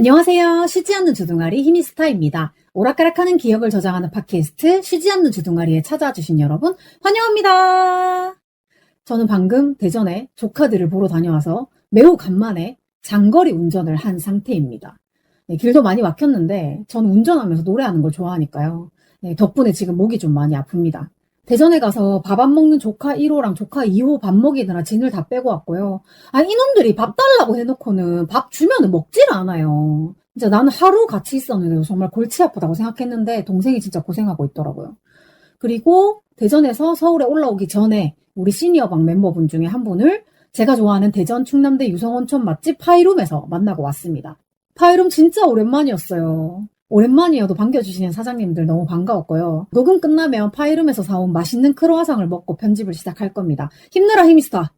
안녕하세요. 쉬지 않는 주둥아리 히미스타입니다. 오락가락하는 기억을 저장하는 팟캐스트 쉬지 않는 주둥아리에 찾아와 주신 여러분 환영합니다. 저는 방금 대전에 조카들을 보러 다녀와서 매우 간만에 장거리 운전을 한 상태입니다. 네, 길도 많이 막혔는데 저는 운전하면서 노래하는 걸 좋아하니까요. 네, 덕분에 지금 목이 좀 많이 아픕니다. 대전에 가서 밥 안 먹는 조카 1호랑 조카 2호 밥 먹이느라 진을 다 빼고 왔고요. 아, 이놈들이 밥 달라고 해놓고는 밥 주면은 먹질 않아요. 진짜 나는 하루 같이 있었는데도 정말 골치 아프다고 생각했는데 동생이 진짜 고생하고 있더라고요. 그리고 대전에서 서울에 올라오기 전에 우리 시니어방 멤버분 중에 한 분을 제가 좋아하는 대전 충남대 유성온천 맛집 파이룸에서 만나고 왔습니다. 파이룸 진짜 오랜만이었어요. 오랜만이어도 반겨주시는 사장님들 너무 반가웠고요. 녹음 끝나면 파이룸에서 사온 맛있는 크로와상을 먹고 편집을 시작할 겁니다. 힘내라 히미스타!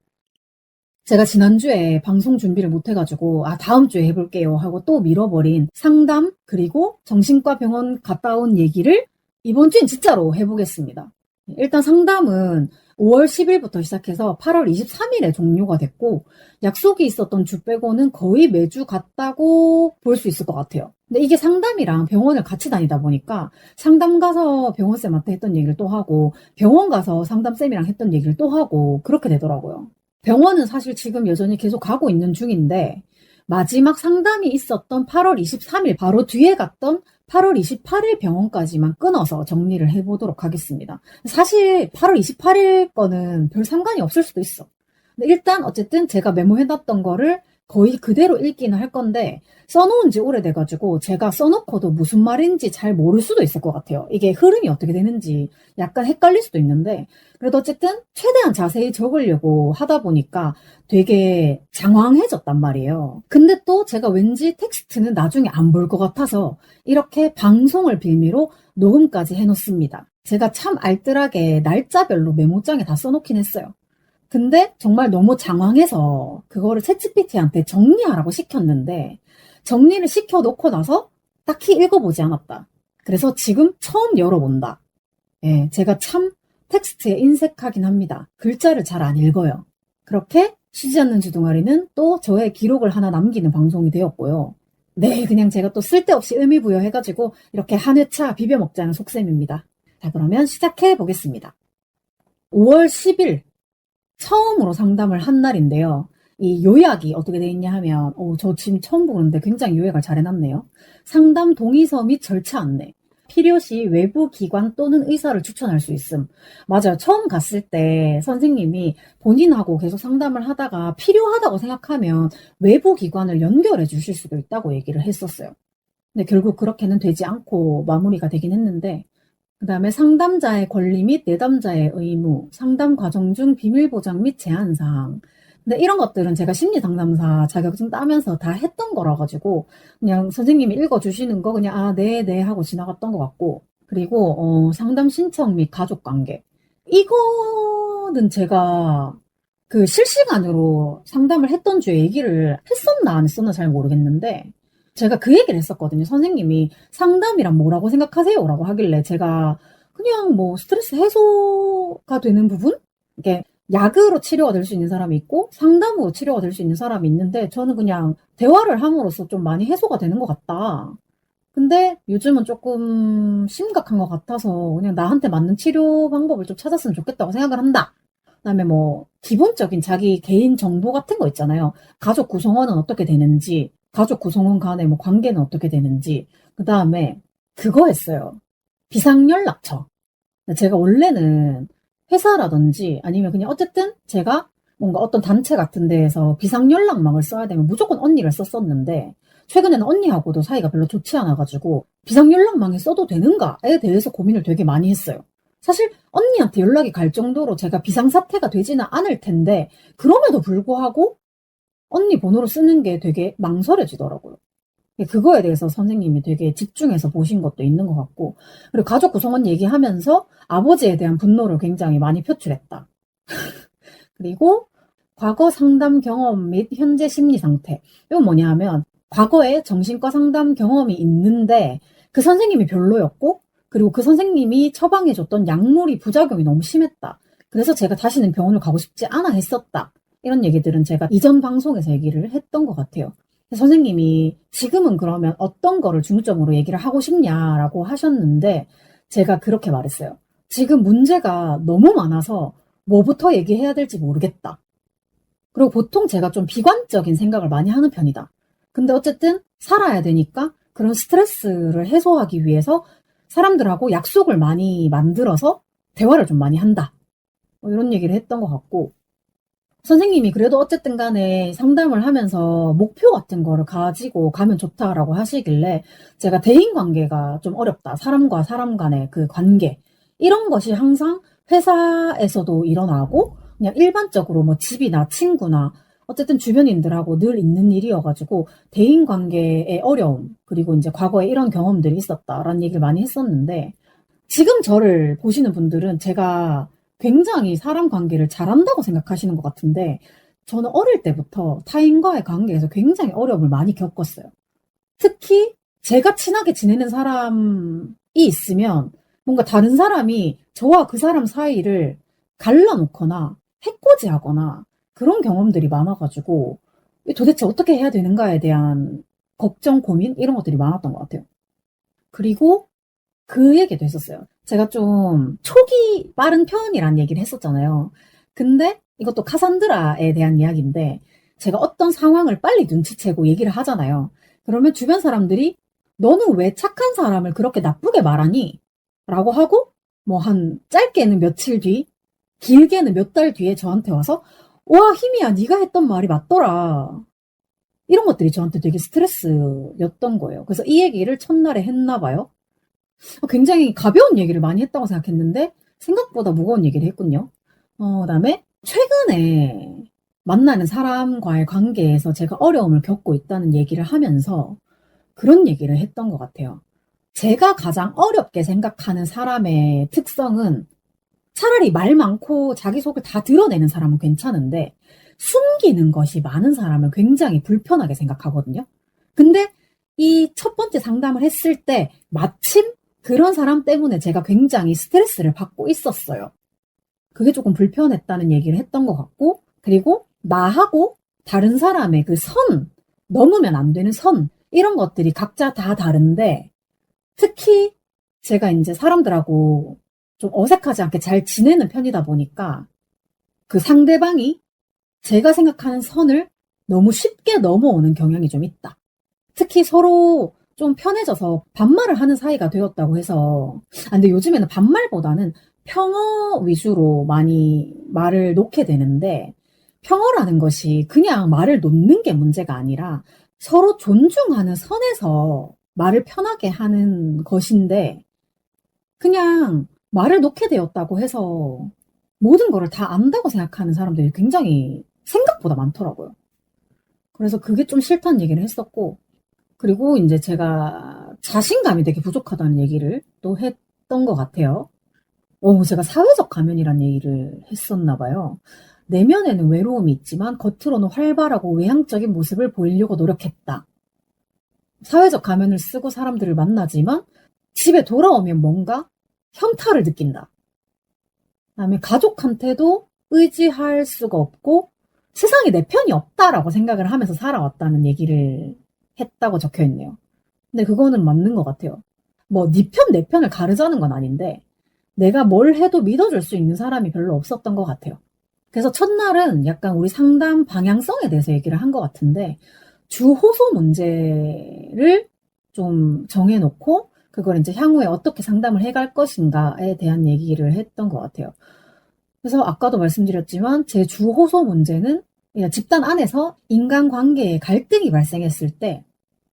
제가 지난주에 방송 준비를 못해가지고 다음 주에 해볼게요 하고 또 미뤄버린 상담 그리고 정신과 병원 갔다 온 얘기를 이번 주엔 진짜로 해보겠습니다. 일단 상담은 5월 10일부터 시작해서 8월 23일에 종료가 됐고 약속이 있었던 주 빼고는 거의 매주 갔다고 볼 수 있을 것 같아요. 근데 이게 상담이랑 병원을 같이 다니다 보니까 상담 가서 병원쌤한테 했던 얘기를 또 하고 병원 가서 상담쌤이랑 했던 얘기를 또 하고 그렇게 되더라고요. 병원은 사실 지금 여전히 계속 가고 있는 중인데 마지막 상담이 있었던 8월 23일 바로 뒤에 갔던 8월 28일 병원까지만 끊어서 정리를 해보도록 하겠습니다. 사실 8월 28일 거는 별 상관이 없을 수도 있어. 근데 일단 어쨌든 제가 메모해놨던 거를 거의 그대로 읽기는 할 건데 써놓은 지 오래돼가지고 제가 써놓고도 무슨 말인지 잘 모를 수도 있을 것 같아요. 이게 흐름이 어떻게 되는지 약간 헷갈릴 수도 있는데 그래도 어쨌든 최대한 자세히 적으려고 하다 보니까 되게 장황해졌단 말이에요. 근데 또 제가 왠지 텍스트는 나중에 안 볼 것 같아서 이렇게 방송을 빌미로 녹음까지 해놓습니다. 제가 참 알뜰하게 날짜별로 메모장에 다 써놓긴 했어요. 근데 정말 너무 장황해서 그거를 챗GPT한테 정리하라고 시켰는데 정리를 시켜놓고 나서 딱히 읽어보지 않았다. 그래서 지금 처음 열어본다. 예, 제가 참 텍스트에 인색하긴 합니다. 글자를 잘 안 읽어요. 그렇게 쉬지 않는 주둥아리는 또 저의 기록을 하나 남기는 방송이 되었고요. 네, 그냥 제가 또 쓸데없이 의미부여해가지고 이렇게 한 회차 비벼먹자는 속셈입니다. 자, 그러면 시작해 보겠습니다. 5월 10일 처음으로 상담을 한 날인데요. 이 요약이 어떻게 되어 있냐 하면 저 지금 처음 보는데 굉장히 요약을 잘 해놨네요. 상담 동의서 및 절차 안내. 필요시 외부 기관 또는 의사를 추천할 수 있음. 맞아요. 처음 갔을 때 선생님이 본인하고 계속 상담을 하다가 필요하다고 생각하면 외부 기관을 연결해 주실 수도 있다고 얘기를 했었어요. 근데 결국 그렇게는 되지 않고 마무리가 되긴 했는데 그 다음에 상담자의 권리 및 내담자의 의무, 상담 과정 중 비밀 보장 및 제한사항. 근데 이런 것들은 제가 심리상담사 자격증 따면서 다 했던 거라 가지고 그냥 선생님이 읽어주시는 거 그냥 네 하고 지나갔던 것 같고 그리고 상담 신청 및 가족관계. 이거는 제가 그 실시간으로 상담을 했던 주에 얘기를 했었나 안 했었나 잘 모르겠는데 제가 그 얘기를 했었거든요. 선생님이 상담이란 뭐라고 생각하세요? 라고 하길래 제가 그냥 뭐 스트레스 해소가 되는 부분? 이게 약으로 치료가 될 수 있는 사람이 있고 상담으로 치료가 될 수 있는 사람이 있는데 저는 그냥 대화를 함으로써 좀 많이 해소가 되는 것 같다. 근데 요즘은 조금 심각한 것 같아서 그냥 나한테 맞는 치료 방법을 좀 찾았으면 좋겠다고 생각을 한다. 그다음에 뭐 기본적인 자기 개인 정보 같은 거 있잖아요. 가족 구성원은 어떻게 되는지, 가족 구성원 간의 뭐 관계는 어떻게 되는지, 그 다음에 그거 했어요. 비상연락처. 제가 원래는 회사라든지 아니면 그냥 어쨌든 제가 뭔가 어떤 단체 같은 데에서 비상연락망을 써야 되면 무조건 언니를 썼었는데 최근에는 언니하고도 사이가 별로 좋지 않아가지고 비상연락망에 써도 되는가에 대해서 고민을 되게 많이 했어요. 사실 언니한테 연락이 갈 정도로 제가 비상사태가 되지는 않을 텐데 그럼에도 불구하고 언니 번호로 쓰는 게 되게 망설여지더라고요. 그거에 대해서 선생님이 되게 집중해서 보신 것도 있는 것 같고 그리고 가족 구성원 얘기하면서 아버지에 대한 분노를 굉장히 많이 표출했다. 그리고 과거 상담 경험 및 현재 심리 상태. 이건 뭐냐 하면 과거에 정신과 상담 경험이 있는데 그 선생님이 별로였고 그리고 그 선생님이 처방해줬던 약물이 부작용이 너무 심했다. 그래서 제가 다시는 병원을 가고 싶지 않아 했었다. 이런 얘기들은 제가 이전 방송에서 얘기를 했던 것 같아요. 선생님이 지금은 그러면 어떤 거를 중점으로 얘기를 하고 싶냐라고 하셨는데 제가 그렇게 말했어요. 지금 문제가 너무 많아서 뭐부터 얘기해야 될지 모르겠다. 그리고 보통 제가 좀 비관적인 생각을 많이 하는 편이다. 근데 어쨌든 살아야 되니까 그런 스트레스를 해소하기 위해서 사람들하고 약속을 많이 만들어서 대화를 좀 많이 한다. 이런 얘기를 했던 것 같고, 선생님이 그래도 어쨌든 간에 상담을 하면서 목표 같은 거를 가지고 가면 좋다라고 하시길래 제가 대인관계가 좀 어렵다. 사람과 사람 간의 그 관계. 이런 것이 항상 회사에서도 일어나고 그냥 일반적으로 뭐 집이나 친구나 어쨌든 주변인들하고 늘 있는 일이어가지고 대인관계의 어려움 그리고 이제 과거에 이런 경험들이 있었다라는 얘기를 많이 했었는데 지금 저를 보시는 분들은 제가 굉장히 사람 관계를 잘한다고 생각하시는 것 같은데 저는 어릴 때부터 타인과의 관계에서 굉장히 어려움을 많이 겪었어요. 특히 제가 친하게 지내는 사람이 있으면 뭔가 다른 사람이 저와 그 사람 사이를 갈라놓거나 해코지하거나 그런 경험들이 많아가지고 도대체 어떻게 해야 되는가에 대한 걱정, 고민 이런 것들이 많았던 것 같아요. 그리고 그 얘기도 했었어요. 제가 좀 촉이 빠른 편이란 얘기를 했었잖아요. 근데 이것도 카산드라에 대한 이야기인데 제가 어떤 상황을 빨리 눈치채고 얘기를 하잖아요. 그러면 주변 사람들이 너는 왜 착한 사람을 그렇게 나쁘게 말하니? 라고 하고 뭐 한 짧게는 며칠 뒤, 길게는 몇 달 뒤에 저한테 와서 와, 희미야, 네가 했던 말이 맞더라. 이런 것들이 저한테 되게 스트레스였던 거예요. 그래서 이 얘기를 첫날에 했나 봐요. 굉장히 가벼운 얘기를 많이 했다고 생각했는데 생각보다 무거운 얘기를 했군요. 그다음에 최근에 만나는 사람과의 관계에서 제가 어려움을 겪고 있다는 얘기를 하면서 그런 얘기를 했던 것 같아요. 제가 가장 어렵게 생각하는 사람의 특성은 차라리 말 많고 자기 속을 다 드러내는 사람은 괜찮은데 숨기는 것이 많은 사람을 굉장히 불편하게 생각하거든요. 근데 이 첫 번째 상담을 했을 때 마침 그런 사람 때문에 제가 굉장히 스트레스를 받고 있었어요. 그게 조금 불편했다는 얘기를 했던 것 같고, 그리고 나하고 다른 사람의 그 선, 넘으면 안 되는 선, 이런 것들이 각자 다 다른데, 특히 제가 이제 사람들하고 좀 어색하지 않게 잘 지내는 편이다 보니까 그 상대방이 제가 생각하는 선을 너무 쉽게 넘어오는 경향이 좀 있다. 특히 서로 좀 편해져서 반말을 하는 사이가 되었다고 해서 근데 요즘에는 반말보다는 평어 위주로 많이 말을 놓게 되는데 평어라는 것이 그냥 말을 놓는 게 문제가 아니라 서로 존중하는 선에서 말을 편하게 하는 것인데 그냥 말을 놓게 되었다고 해서 모든 거를 다 안다고 생각하는 사람들이 굉장히 생각보다 많더라고요. 그래서 그게 좀 싫다는 얘기를 했었고 그리고 이제 제가 자신감이 되게 부족하다는 얘기를 또 했던 것 같아요. 제가 사회적 가면이라는 얘기를 했었나 봐요. 내면에는 외로움이 있지만 겉으로는 활발하고 외향적인 모습을 보이려고 노력했다. 사회적 가면을 쓰고 사람들을 만나지만 집에 돌아오면 뭔가 현타를 느낀다. 그다음에 가족한테도 의지할 수가 없고 세상에 내 편이 없다라고 생각을 하면서 살아왔다는 얘기를 했다고 적혀 있네요. 근데 그거는 맞는 것 같아요. 뭐 네 편, 내 편을 가르자는 건 아닌데 내가 뭘 해도 믿어줄 수 있는 사람이 별로 없었던 것 같아요. 그래서 첫날은 약간 우리 상담 방향성에 대해서 얘기를 한 것 같은데 주호소 문제를 좀 정해놓고 그걸 이제 향후에 어떻게 상담을 해갈 것인가에 대한 얘기를 했던 것 같아요. 그래서 아까도 말씀드렸지만 제 주호소 문제는 집단 안에서 인간관계에 갈등이 발생했을 때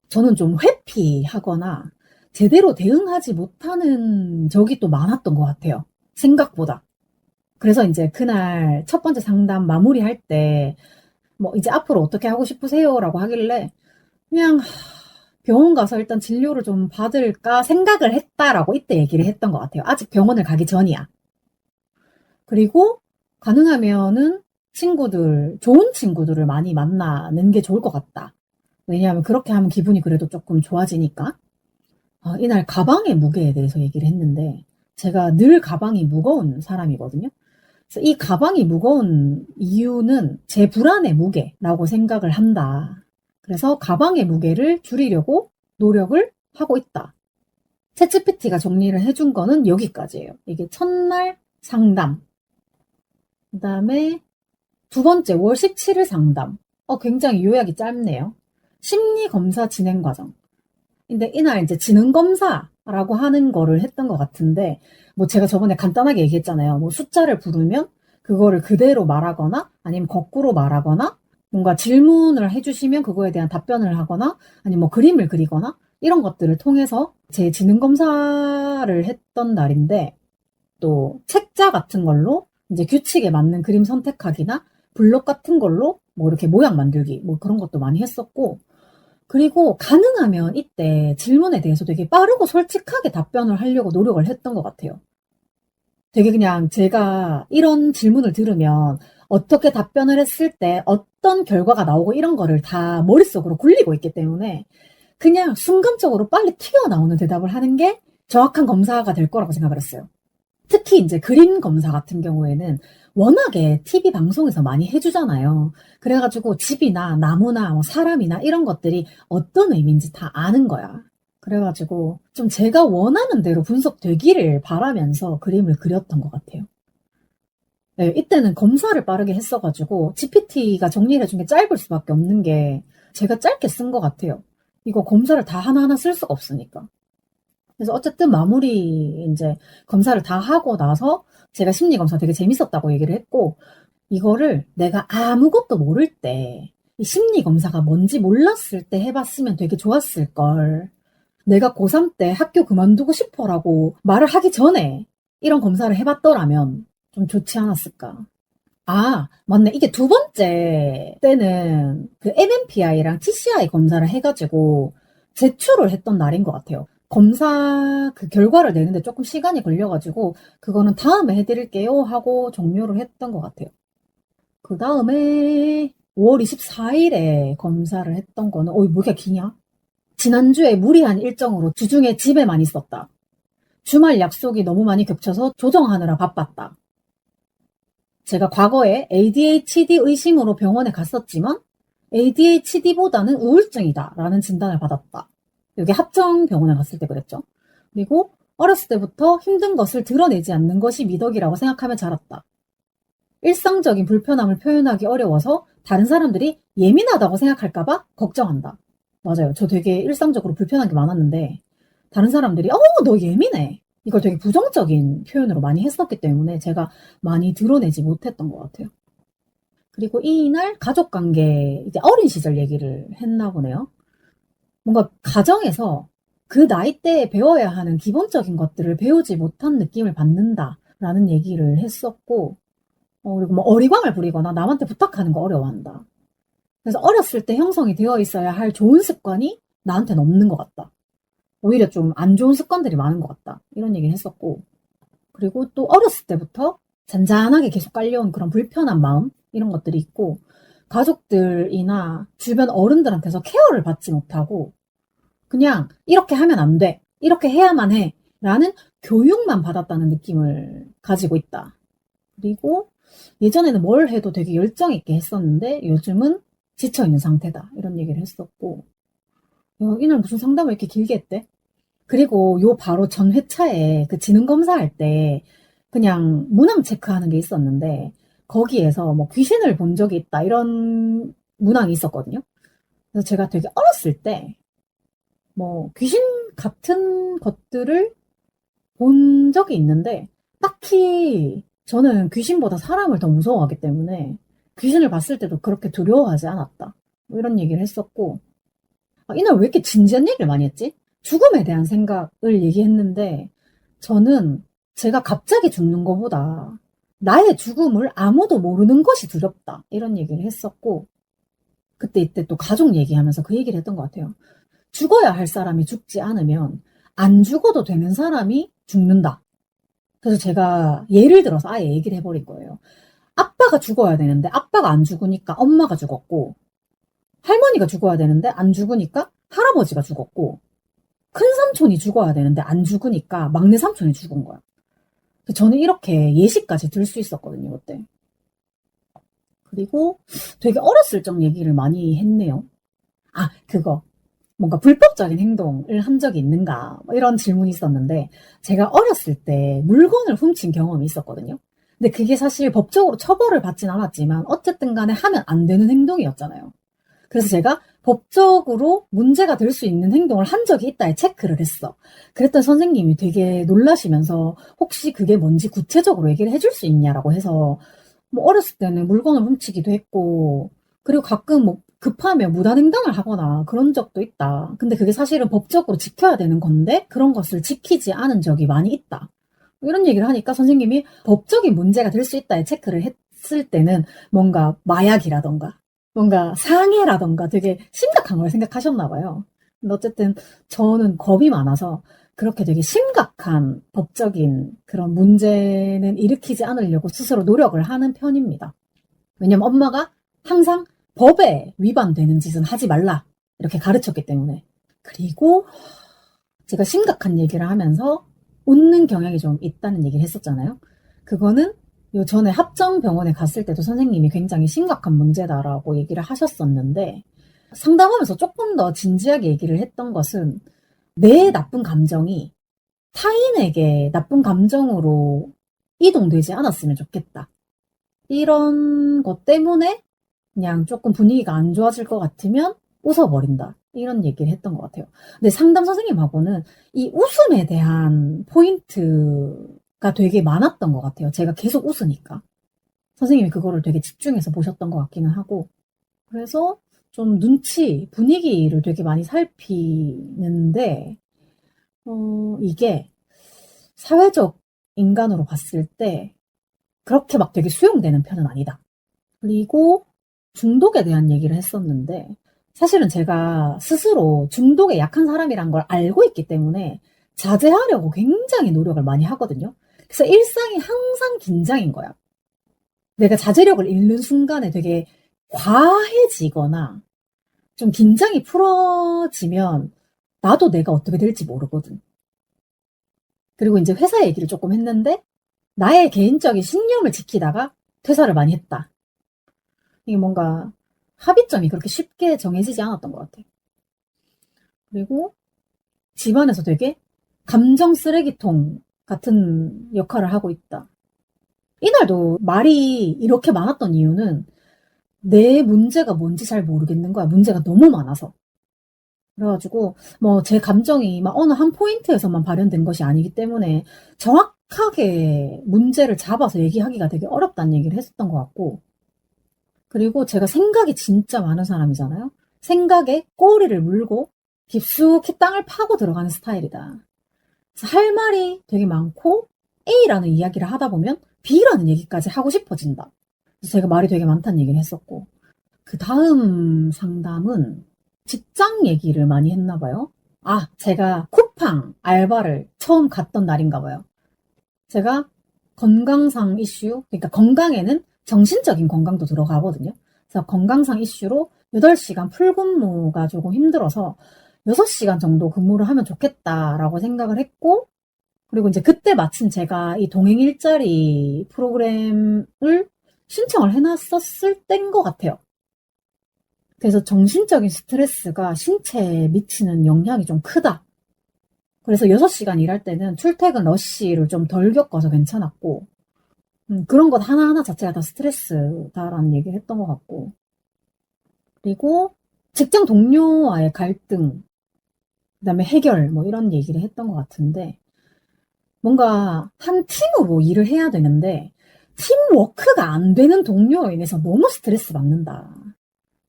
저는 좀 회피하거나 제대로 대응하지 못하는 적이 또 많았던 것 같아요. 생각보다. 그래서 이제 그날 첫 번째 상담 마무리할 때 뭐 이제 앞으로 어떻게 하고 싶으세요? 라고 하길래 그냥 병원 가서 일단 진료를 좀 받을까 생각을 했다라고 이때 얘기를 했던 것 같아요. 아직 병원을 가기 전이야. 그리고 가능하면은 친구들, 좋은 친구들을 많이 만나는 게 좋을 것 같다. 왜냐하면 그렇게 하면 기분이 그래도 조금 좋아지니까. 이날 가방의 무게에 대해서 얘기를 했는데 제가 늘 가방이 무거운 사람이거든요. 그래서 이 가방이 무거운 이유는 제 불안의 무게라고 생각을 한다. 그래서 가방의 무게를 줄이려고 노력을 하고 있다. 챗GPT가 정리를 해준 거는 여기까지예요. 이게 첫날 상담. 그 다음에 두 번째 월 17일 상담. 굉장히 요약이 짧네요. 심리검사 진행 과정. 근데 이날 이제 지능검사라고 하는 거를 했던 것 같은데, 뭐 제가 저번에 간단하게 얘기했잖아요. 뭐 숫자를 부르면 그거를 그대로 말하거나 아니면 거꾸로 말하거나 뭔가 질문을 해주시면 그거에 대한 답변을 하거나 아니면 뭐 그림을 그리거나 이런 것들을 통해서 제 지능검사를 했던 날인데, 또 책자 같은 걸로 이제 규칙에 맞는 그림 선택하기나 블록 같은 걸로 뭐 이렇게 모양 만들기 뭐 그런 것도 많이 했었고, 그리고 가능하면 이때 질문에 대해서 되게 빠르고 솔직하게 답변을 하려고 노력을 했던 것 같아요. 되게 그냥 제가 이런 질문을 들으면 어떻게 답변을 했을 때 어떤 결과가 나오고 이런 거를 다 머릿속으로 굴리고 있기 때문에 그냥 순간적으로 빨리 튀어나오는 대답을 하는 게 정확한 검사가 될 거라고 생각을 했어요. 특히 이제 그림 검사 같은 경우에는 워낙에 TV 방송에서 많이 해주잖아요. 그래가지고 집이나 나무나 뭐 사람이나 이런 것들이 어떤 의미인지 다 아는 거야. 그래가지고 좀 제가 원하는 대로 분석되기를 바라면서 그림을 그렸던 것 같아요. 네, 이때는 검사를 빠르게 했어가지고 GPT가 정리를 해준 게 짧을 수밖에 없는 게 제가 짧게 쓴 것 같아요. 이거 검사를 다 하나하나 쓸 수가 없으니까. 그래서 어쨌든 마무리 이제 검사를 다 하고 나서 제가 심리검사 되게 재밌었다고 얘기를 했고, 이거를 내가 아무것도 모를 때 이 심리검사가 뭔지 몰랐을 때 해봤으면 되게 좋았을 걸. 내가 고3 때 학교 그만두고 싶어라고 말을 하기 전에 이런 검사를 해봤더라면 좀 좋지 않았을까. 아, 맞네. 이게 두 번째 때는 그 MMPI랑 TCI 검사를 해가지고 제출을 했던 날인 것 같아요. 검사 그 결과를 내는데 조금 시간이 걸려가지고 그거는 다음에 해드릴게요 하고 종료를 했던 것 같아요. 그 다음에 5월 24일에 검사를 했던 거는, 왜 이렇게 기냐? 지난주에 무리한 일정으로 주중에 집에만 있었다. 주말 약속이 너무 많이 겹쳐서 조정하느라 바빴다. 제가 과거에 ADHD 의심으로 병원에 갔었지만 ADHD보다는 우울증이다 라는 진단을 받았다. 여기 합정병원에 갔을 때 그랬죠. 그리고 어렸을 때부터 힘든 것을 드러내지 않는 것이 미덕이라고 생각하며 자랐다. 일상적인 불편함을 표현하기 어려워서 다른 사람들이 예민하다고 생각할까봐 걱정한다. 맞아요. 저 되게 일상적으로 불편한 게 많았는데 다른 사람들이 너 예민해. 이걸 되게 부정적인 표현으로 많이 했었기 때문에 제가 많이 드러내지 못했던 것 같아요. 그리고 이날 가족관계, 이제 어린 시절 얘기를 했나 보네요. 뭔가 가정에서 그 나이대에 배워야 하는 기본적인 것들을 배우지 못한 느낌을 받는다라는 얘기를 했었고, 그리고 뭐 어리광을 부리거나 남한테 부탁하는 거 어려워한다. 그래서 어렸을 때 형성이 되어 있어야 할 좋은 습관이 나한테는 없는 것 같다. 오히려 좀 안 좋은 습관들이 많은 것 같다. 이런 얘기를 했었고, 그리고 또 어렸을 때부터 잔잔하게 계속 깔려온 그런 불편한 마음, 이런 것들이 있고, 가족들이나 주변 어른들한테서 케어를 받지 못하고 그냥 이렇게 하면 안 돼, 이렇게 해야만 해 라는 교육만 받았다는 느낌을 가지고 있다. 그리고 예전에는 뭘 해도 되게 열정 있게 했었는데 요즘은 지쳐있는 상태다, 이런 얘기를 했었고, 이날 무슨 상담을 이렇게 길게 했대? 그리고 요 바로 전 회차에 그 지능검사할 때 그냥 문항 체크하는 게 있었는데 거기에서 뭐 귀신을 본 적이 있다 이런 문항이 있었거든요. 그래서 제가 되게 어렸을 때 뭐 귀신 같은 것들을 본 적이 있는데 딱히 저는 귀신보다 사람을 더 무서워하기 때문에 귀신을 봤을 때도 그렇게 두려워하지 않았다, 뭐 이런 얘기를 했었고, 이날 왜 이렇게 진지한 얘기를 많이 했지? 죽음에 대한 생각을 얘기했는데 저는 제가 갑자기 죽는 것보다 나의 죽음을 아무도 모르는 것이 두렵다, 이런 얘기를 했었고, 그때 이때 또 가족 얘기하면서 그 얘기를 했던 것 같아요. 죽어야 할 사람이 죽지 않으면 안 죽어도 되는 사람이 죽는다. 그래서 제가 예를 들어서 아예 얘기를 해버린 거예요. 아빠가 죽어야 되는데 아빠가 안 죽으니까 엄마가 죽었고, 할머니가 죽어야 되는데 안 죽으니까 할아버지가 죽었고, 큰 삼촌이 죽어야 되는데 안 죽으니까 막내 삼촌이 죽은 거야. 저는 이렇게 예시까지 들 수 있었거든요, 그때. 그리고 되게 어렸을 적 얘기를 많이 했네요. 그거. 뭔가 불법적인 행동을 한 적이 있는가? 뭐 이런 질문이 있었는데, 제가 어렸을 때 물건을 훔친 경험이 있었거든요. 근데 그게 사실 법적으로 처벌을 받진 않았지만, 어쨌든 간에 하면 안 되는 행동이었잖아요. 그래서 제가 법적으로 문제가 될 수 있는 행동을 한 적이 있다에 체크를 했어. 그랬더니 선생님이 되게 놀라시면서 혹시 그게 뭔지 구체적으로 얘기를 해줄 수 있냐라고 해서 뭐 어렸을 때는 물건을 훔치기도 했고 그리고 가끔 뭐 급하면 무단횡단을 하거나 그런 적도 있다. 근데 그게 사실은 법적으로 지켜야 되는 건데 그런 것을 지키지 않은 적이 많이 있다. 이런 얘기를 하니까 선생님이 법적인 문제가 될 수 있다에 체크를 했을 때는 뭔가 마약이라던가 뭔가 상해라던가 되게 심각한 걸 생각하셨나 봐요. 근데 어쨌든 저는 겁이 많아서 그렇게 되게 심각한 법적인 그런 문제는 일으키지 않으려고 스스로 노력을 하는 편입니다. 왜냐면 엄마가 항상 법에 위반되는 짓은 하지 말라 이렇게 가르쳤기 때문에. 그리고 제가 심각한 얘기를 하면서 웃는 경향이 좀 있다는 얘기를 했었잖아요. 그거는 요 전에 합정병원에 갔을 때도 선생님이 굉장히 심각한 문제다라고 얘기를 하셨었는데 상담하면서 조금 더 진지하게 얘기를 했던 것은 내 나쁜 감정이 타인에게 나쁜 감정으로 이동되지 않았으면 좋겠다. 이런 것 때문에 그냥 조금 분위기가 안 좋아질 것 같으면 웃어버린다. 이런 얘기를 했던 것 같아요. 근데 상담 선생님하고는 이 웃음에 대한 포인트가 되게 많았던 것 같아요. 제가 계속 웃으니까. 선생님이 그거를 되게 집중해서 보셨던 것 같기는 하고. 그래서 좀 분위기를 되게 많이 살피는데, 이게 사회적 인간으로 봤을 때 그렇게 막 되게 수용되는 편은 아니다. 그리고 중독에 대한 얘기를 했었는데 사실은 제가 스스로 중독에 약한 사람이란 걸 알고 있기 때문에 자제하려고 굉장히 노력을 많이 하거든요. 그래서 일상이 항상 긴장인 거야. 내가 자제력을 잃는 순간에 되게 과해지거나 좀 긴장이 풀어지면 나도 내가 어떻게 될지 모르거든. 그리고 이제 회사 얘기를 조금 했는데 나의 개인적인 신념을 지키다가 퇴사를 많이 했다. 이게 뭔가 합의점이 그렇게 쉽게 정해지지 않았던 것 같아요. 그리고 집안에서 되게 감정 쓰레기통 같은 역할을 하고 있다. 이날도 말이 이렇게 많았던 이유는 내 문제가 뭔지 잘 모르겠는 거야. 문제가 너무 많아서. 그래가지고 뭐 제 감정이 막 어느 한 포인트에서만 발현된 것이 아니기 때문에 정확하게 문제를 잡아서 얘기하기가 되게 어렵다는 얘기를 했었던 것 같고 그리고 제가 생각이 진짜 많은 사람이잖아요. 생각에 꼬리를 물고 깊숙이 땅을 파고 들어가는 스타일이다. 그래서 할 말이 되게 많고 A라는 이야기를 하다 보면 B라는 얘기까지 하고 싶어진다. 그래서 제가 말이 되게 많다는 얘기를 했었고 그 다음 상담은 직장 얘기를 많이 했나 봐요. 제가 쿠팡 알바를 처음 갔던 날인가 봐요. 제가 건강상 이슈, 그러니까 건강에는 정신적인 건강도 들어가거든요. 그래서 건강상 이슈로 8시간 풀근무가 조금 힘들어서 6시간 정도 근무를 하면 좋겠다라고 생각을 했고, 그리고 이제 그때 마침 제가 이 동행 일자리 프로그램을 신청을 해놨었을 때인 것 같아요. 그래서 정신적인 스트레스가 신체에 미치는 영향이 좀 크다. 그래서 6시간 일할 때는 출퇴근 러쉬를 좀 덜 겪어서 괜찮았고, 그런 것 하나하나 자체가 다 스트레스다라는 얘기를 했던 것 같고, 그리고 직장 동료와의 갈등, 그 다음에 해결, 뭐 이런 얘기를 했던 것 같은데, 뭔가 한 팀으로 일을 해야 되는데, 팀워크가 안 되는 동료로 인해서 너무 스트레스 받는다.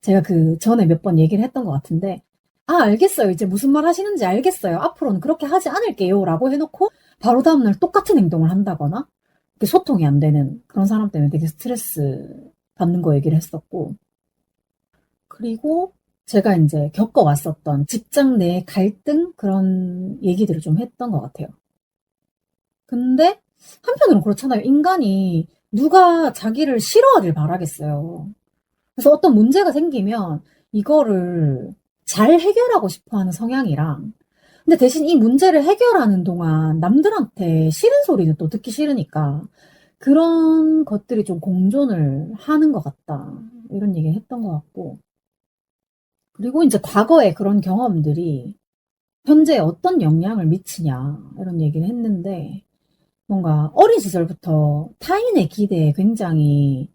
제가 그 전에 몇 번 얘기를 했던 것 같은데, 알겠어요. 이제 무슨 말 하시는지 알겠어요. 앞으로는 그렇게 하지 않을게요. 라고 해놓고, 바로 다음날 똑같은 행동을 한다거나, 소통이 안 되는 그런 사람 때문에 되게 스트레스 받는 거 얘기를 했었고, 그리고 제가 이제 겪어왔었던 직장 내 갈등? 그런 얘기들을 좀 했던 것 같아요. 근데, 한편으로는 그렇잖아요. 인간이 누가 자기를 싫어하길 바라겠어요. 그래서 어떤 문제가 생기면 이거를 잘 해결하고 싶어 하는 성향이랑 근데 대신 이 문제를 해결하는 동안 남들한테 싫은 소리는 또 듣기 싫으니까 그런 것들이 좀 공존을 하는 것 같다. 이런 얘기 했던 것 같고 그리고 이제 과거의 그런 경험들이 현재에 어떤 영향을 미치냐, 이런 얘기를 했는데, 뭔가 어린 시절부터 타인의 기대에 굉장히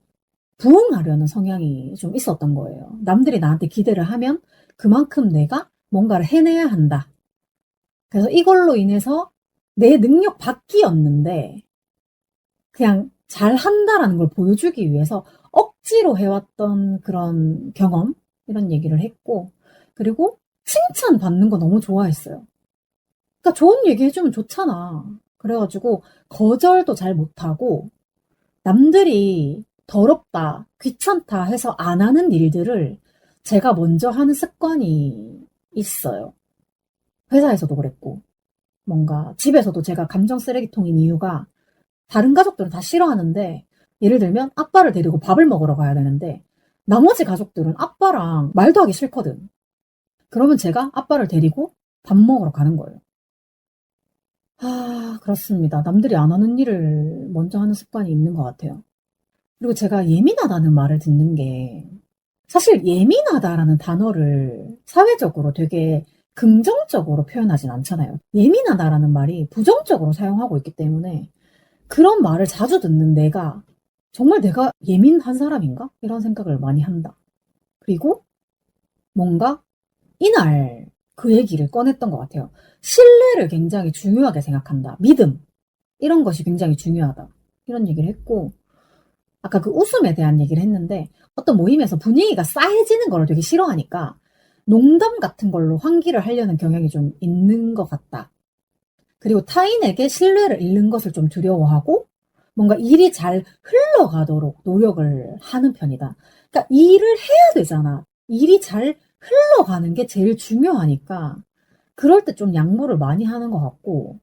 부응하려는 성향이 좀 있었던 거예요. 남들이 나한테 기대를 하면 그만큼 내가 뭔가를 해내야 한다. 그래서 이걸로 인해서 내 능력 밖이었는데 그냥 잘한다라는 걸 보여주기 위해서 억지로 해왔던 그런 경험, 이런 얘기를 했고, 그리고 칭찬받는 거 너무 좋아했어요. 그러니까 좋은 얘기 해주면 좋잖아. 그래가지고 거절도 잘 못하고 남들이 더럽다, 귀찮다 해서 안 하는 일들을 제가 먼저 하는 습관이 있어요. 회사에서도 그랬고, 뭔가 집에서도 제가 감정 쓰레기통인 이유가 다른 가족들은 다 싫어하는데, 예를 들면 아빠를 데리고 밥을 먹으러 가야 되는데 나머지 가족들은 아빠랑 말도 하기 싫거든. 그러면 제가 아빠를 데리고 밥 먹으러 가는 거예요. 그렇습니다. 남들이 안 하는 일을 먼저 하는 습관이 있는 것 같아요. 그리고 제가 예민하다는 말을 듣는 게, 사실 예민하다라는 단어를 사회적으로 되게 긍정적으로 표현하진 않잖아요. 예민하다라는 말이 부정적으로 사용하고 있기 때문에 그런 말을 자주 듣는 정말 내가 예민한 사람인가? 이런 생각을 많이 한다. 그리고 뭔가 이날 그 얘기를 꺼냈던 것 같아요. 신뢰를 굉장히 중요하게 생각한다. 믿음. 이런 것이 굉장히 중요하다. 이런 얘기를 했고, 아까 그 웃음에 대한 얘기를 했는데, 어떤 모임에서 분위기가 싸해지는 걸 되게 싫어하니까 농담 같은 걸로 환기를 하려는 경향이 좀 있는 것 같다. 그리고 타인에게 신뢰를 잃는 것을 좀 두려워하고 뭔가 일이 잘 흘러가도록 노력을 하는 편이다. 그러니까 일을 해야 되잖아. 일이 잘 흘러가는 게 제일 중요하니까 그럴 때 좀 양보를 많이 하는 것 같고,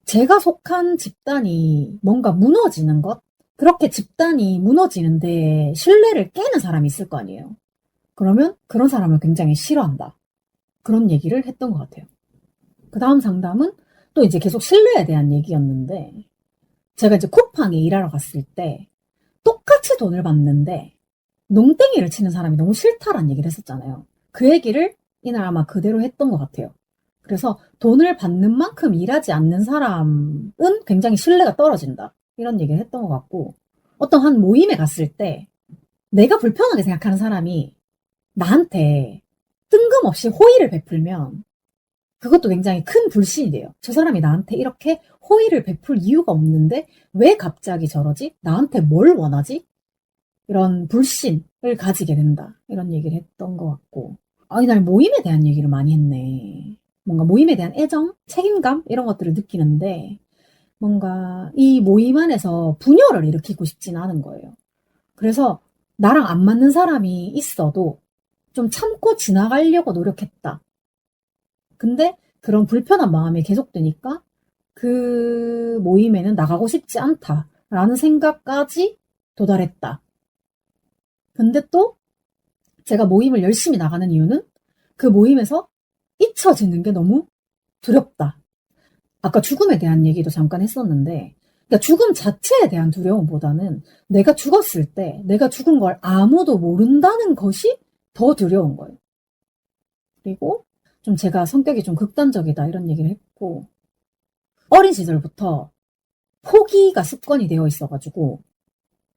제가 속한 집단이 뭔가 무너지는 것? 그렇게 집단이 무너지는데 신뢰를 깨는 사람이 있을 거 아니에요. 그러면 그런 사람을 굉장히 싫어한다. 그런 얘기를 했던 것 같아요. 그 다음 상담은 또 이제 계속 신뢰에 대한 얘기였는데, 제가 이제 쿠팡에 일하러 갔을 때 똑같이 돈을 받는데 농땡이를 치는 사람이 너무 싫다라는 얘기를 했었잖아요. 그 얘기를 이날 아마 그대로 했던 것 같아요. 그래서 돈을 받는 만큼 일하지 않는 사람은 굉장히 신뢰가 떨어진다. 이런 얘기를 했던 것 같고, 어떤 한 모임에 갔을 때 내가 불편하게 생각하는 사람이 나한테 뜬금없이 호의를 베풀면 그것도 굉장히 큰 불신이 돼요. 저 사람이 나한테 이렇게 호의를 베풀 이유가 없는데 왜 갑자기 저러지? 나한테 뭘 원하지? 이런 불신을 가지게 된다. 이런 얘기를 했던 것 같고, 이날 모임에 대한 얘기를 많이 했네. 뭔가 모임에 대한 애정, 책임감 이런 것들을 느끼는데, 뭔가 이 모임 안에서 분열을 일으키고 싶지는 않은 거예요. 그래서 나랑 안 맞는 사람이 있어도 좀 참고 지나가려고 노력했다. 근데 그런 불편한 마음이 계속되니까 그 모임에는 나가고 싶지 않다라는 생각까지 도달했다. 근데 또 제가 모임을 열심히 나가는 이유는 그 모임에서 잊혀지는 게 너무 두렵다. 아까 죽음에 대한 얘기도 잠깐 했었는데, 그러니까 죽음 자체에 대한 두려움보다는 내가 죽었을 때 내가 죽은 걸 아무도 모른다는 것이 더 두려운 거예요. 그리고 좀 제가 성격이 좀 극단적이다 이런 얘기를 했고, 어린 시절부터 포기가 습관이 되어 있어가지고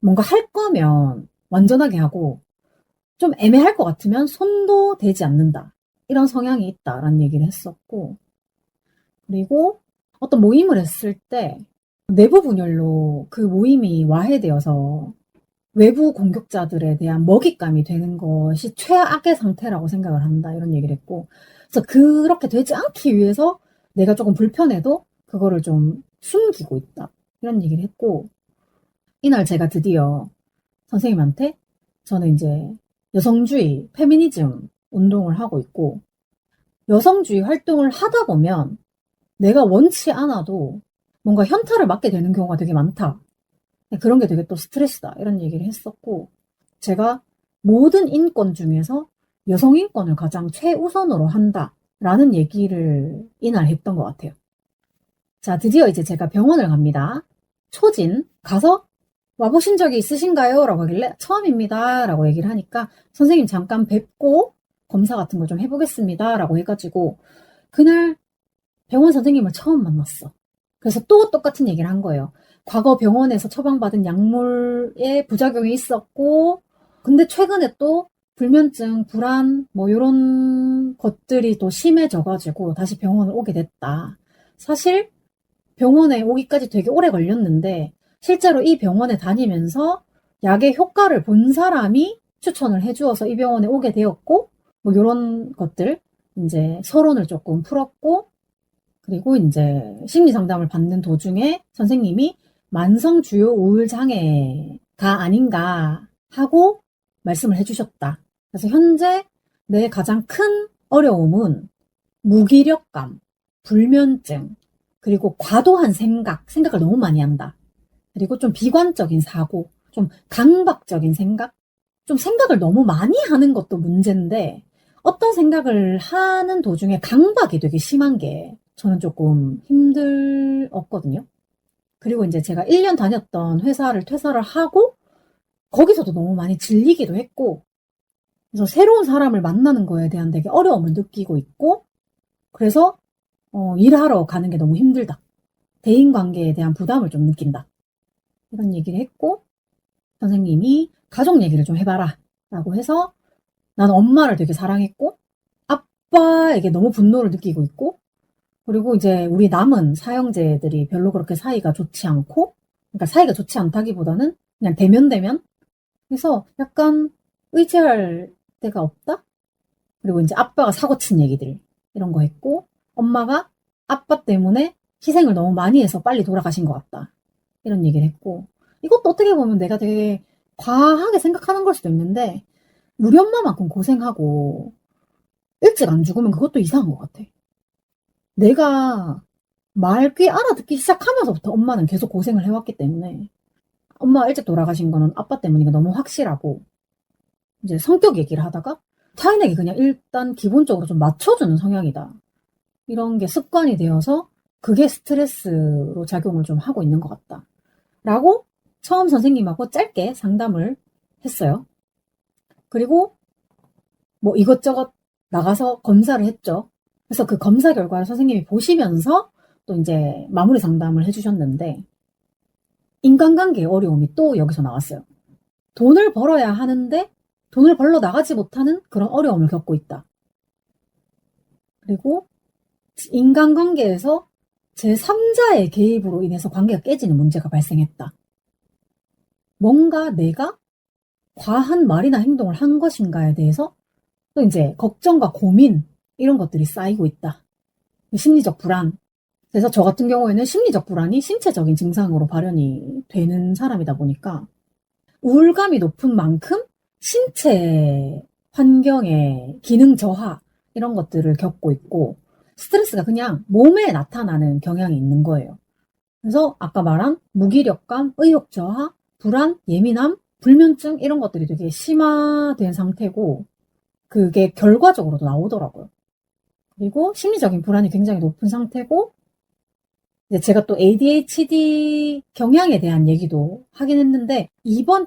뭔가 할 거면 완전하게 하고 좀 애매할 것 같으면 손도 대지 않는다. 이런 성향이 있다라는 얘기를 했었고, 그리고 어떤 모임을 했을 때 내부 분열로 그 모임이 와해되어서 외부 공격자들에 대한 먹잇감이 되는 것이 최악의 상태라고 생각을 한다. 이런 얘기를 했고, 그래서 그렇게 되지 않기 위해서 내가 조금 불편해도 그거를 좀 숨기고 있다. 이런 얘기를 했고, 이날 제가 드디어 선생님한테 저는 이제 여성주의, 페미니즘 운동을 하고 있고, 여성주의 활동을 하다 보면 내가 원치 않아도 뭔가 현타를 맞게 되는 경우가 되게 많다. 그런 게 되게 또 스트레스다. 이런 얘기를 했었고, 제가 모든 인권 중에서 여성 인권을 가장 최우선으로 한다. 라는 얘기를 이날 했던 것 같아요. 자, 드디어 이제 제가 병원을 갑니다. 초진, 가서 와보신 적이 있으신가요? 라고 하길래 처음입니다. 라고 얘기를 하니까 선생님 잠깐 뵙고 검사 같은 걸 좀 해보겠습니다. 라고 해가지고 그날 병원 선생님을 처음 만났어. 그래서 또 똑같은 얘기를 한 거예요. 과거 병원에서 처방받은 약물에 부작용이 있었고, 근데 최근에 또 불면증, 불안, 뭐 이런 것들이 또 심해져가지고 다시 병원을 오게 됐다. 사실 병원에 오기까지 되게 오래 걸렸는데 실제로 이 병원에 다니면서 약의 효과를 본 사람이 추천을 해주어서 이 병원에 오게 되었고, 뭐 이런 것들 이제 서론을 조금 풀었고, 그리고 이제 심리 상담을 받는 도중에 선생님이 만성 주요 우울 장애가 아닌가 하고 말씀을 해주셨다. 그래서 현재 내 가장 큰 어려움은 무기력감, 불면증, 그리고 과도한 생각을 너무 많이 한다. 그리고 좀 비관적인 사고, 좀 강박적인 생각, 좀 생각을 너무 많이 하는 것도 문제인데 어떤 생각을 하는 도중에 강박이 되게 심한 게 저는 조금 힘들었거든요. 그리고 이제 제가 1년 다녔던 회사를 퇴사를 하고 거기서도 너무 많이 질리기도 했고, 그래서 새로운 사람을 만나는 거에 대한 되게 어려움을 느끼고 있고, 그래서 일하러 가는 게 너무 힘들다. 대인관계에 대한 부담을 좀 느낀다. 이런 얘기를 했고, 선생님이 가족 얘기를 좀 해봐라 라고 해서 나는 엄마를 되게 사랑했고 아빠에게 너무 분노를 느끼고 있고, 그리고 이제 우리 남은 사형제들이 별로 그렇게 사이가 좋지 않고, 그러니까 사이가 좋지 않다기보다는 그냥 대면대면, 그래서 약간 의지할 데가 없다. 그리고 이제 아빠가 사고친 얘기들 이런 거 했고, 엄마가 아빠 때문에 희생을 너무 많이 해서 빨리 돌아가신 것 같다 이런 얘기를 했고, 이것도 어떻게 보면 내가 되게 과하게 생각하는 걸 수도 있는데 우리 엄마만큼 고생하고 일찍 안 죽으면 그것도 이상한 것 같아. 내가 말귀 알아듣기 시작하면서부터 엄마는 계속 고생을 해왔기 때문에, 엄마가 일찍 돌아가신 거는 아빠 때문이니까 너무 확실하고, 이제 성격 얘기를 하다가 타인에게 그냥 일단 기본적으로 좀 맞춰주는 성향이다. 이런 게 습관이 되어서 그게 스트레스로 작용을 좀 하고 있는 것 같다. 라고 처음 선생님하고 짧게 상담을 했어요. 그리고 뭐 이것저것 나가서 검사를 했죠. 그래서 그 검사 결과를 선생님이 보시면서 또 이제 마무리 상담을 해주셨는데, 인간관계의 어려움이 또 여기서 나왔어요. 돈을 벌어야 하는데 돈을 벌러 나가지 못하는 그런 어려움을 겪고 있다. 그리고 인간관계에서 제3자의 개입으로 인해서 관계가 깨지는 문제가 발생했다. 뭔가 내가 과한 말이나 행동을 한 것인가에 대해서 또 이제 걱정과 고민 이런 것들이 쌓이고 있다. 심리적 불안. 그래서 저 같은 경우에는 심리적 불안이 신체적인 증상으로 발현이 되는 사람이다 보니까 우울감이 높은 만큼 신체 환경의 기능 저하 이런 것들을 겪고 있고, 스트레스가 그냥 몸에 나타나는 경향이 있는 거예요. 그래서 아까 말한 무기력감, 의욕 저하, 불안, 예민함, 불면증 이런 것들이 되게 심화된 상태고, 그게 결과적으로도 나오더라고요. 그리고 심리적인 불안이 굉장히 높은 상태고, 이제 제가 또 ADHD 경향에 대한 얘기도 하긴 했는데,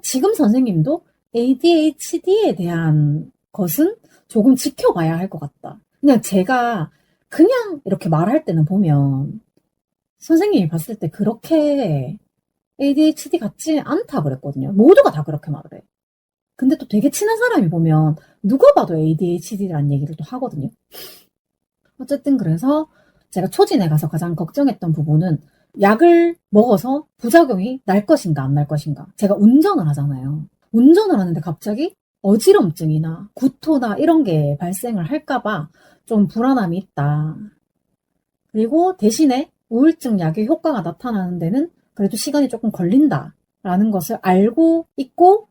지금 선생님도 ADHD에 대한 것은 조금 지켜봐야 할 것 같다. 그냥 제가 그냥 이렇게 말할 때는 보면 선생님이 봤을 때 그렇게 ADHD 같지 않다 그랬거든요. 모두가 다 그렇게 말을 해. 근데 또 되게 친한 사람이 보면 누가 봐도 ADHD라는 얘기를 또 하거든요. 어쨌든 그래서 제가 초진에 가서 가장 걱정했던 부분은 약을 먹어서 부작용이 날 것인가 안 날 것인가. 제가 운전을 하잖아요. 운전을 하는데 갑자기 어지럼증이나 구토나 이런 게 발생을 할까봐 좀 불안함이 있다. 그리고 대신에 우울증 약의 효과가 나타나는 데는 그래도 시간이 조금 걸린다라는 것을 알고 있고,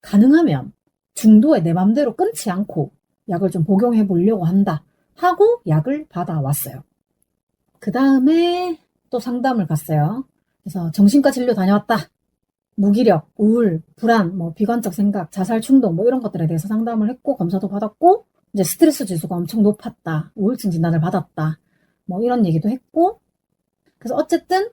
가능하면 중도에 내 맘대로 끊지 않고 약을 좀 복용해 보려고 한다 하고 약을 받아왔어요. 그 다음에 또 상담을 갔어요. 그래서 정신과 진료 다녀왔다. 무기력, 우울, 불안, 뭐 비관적 생각, 자살 충동 뭐 이런 것들에 대해서 상담을 했고 검사도 받았고, 이제 스트레스 지수가 엄청 높았다. 우울증 진단을 받았다. 뭐 이런 얘기도 했고, 그래서 어쨌든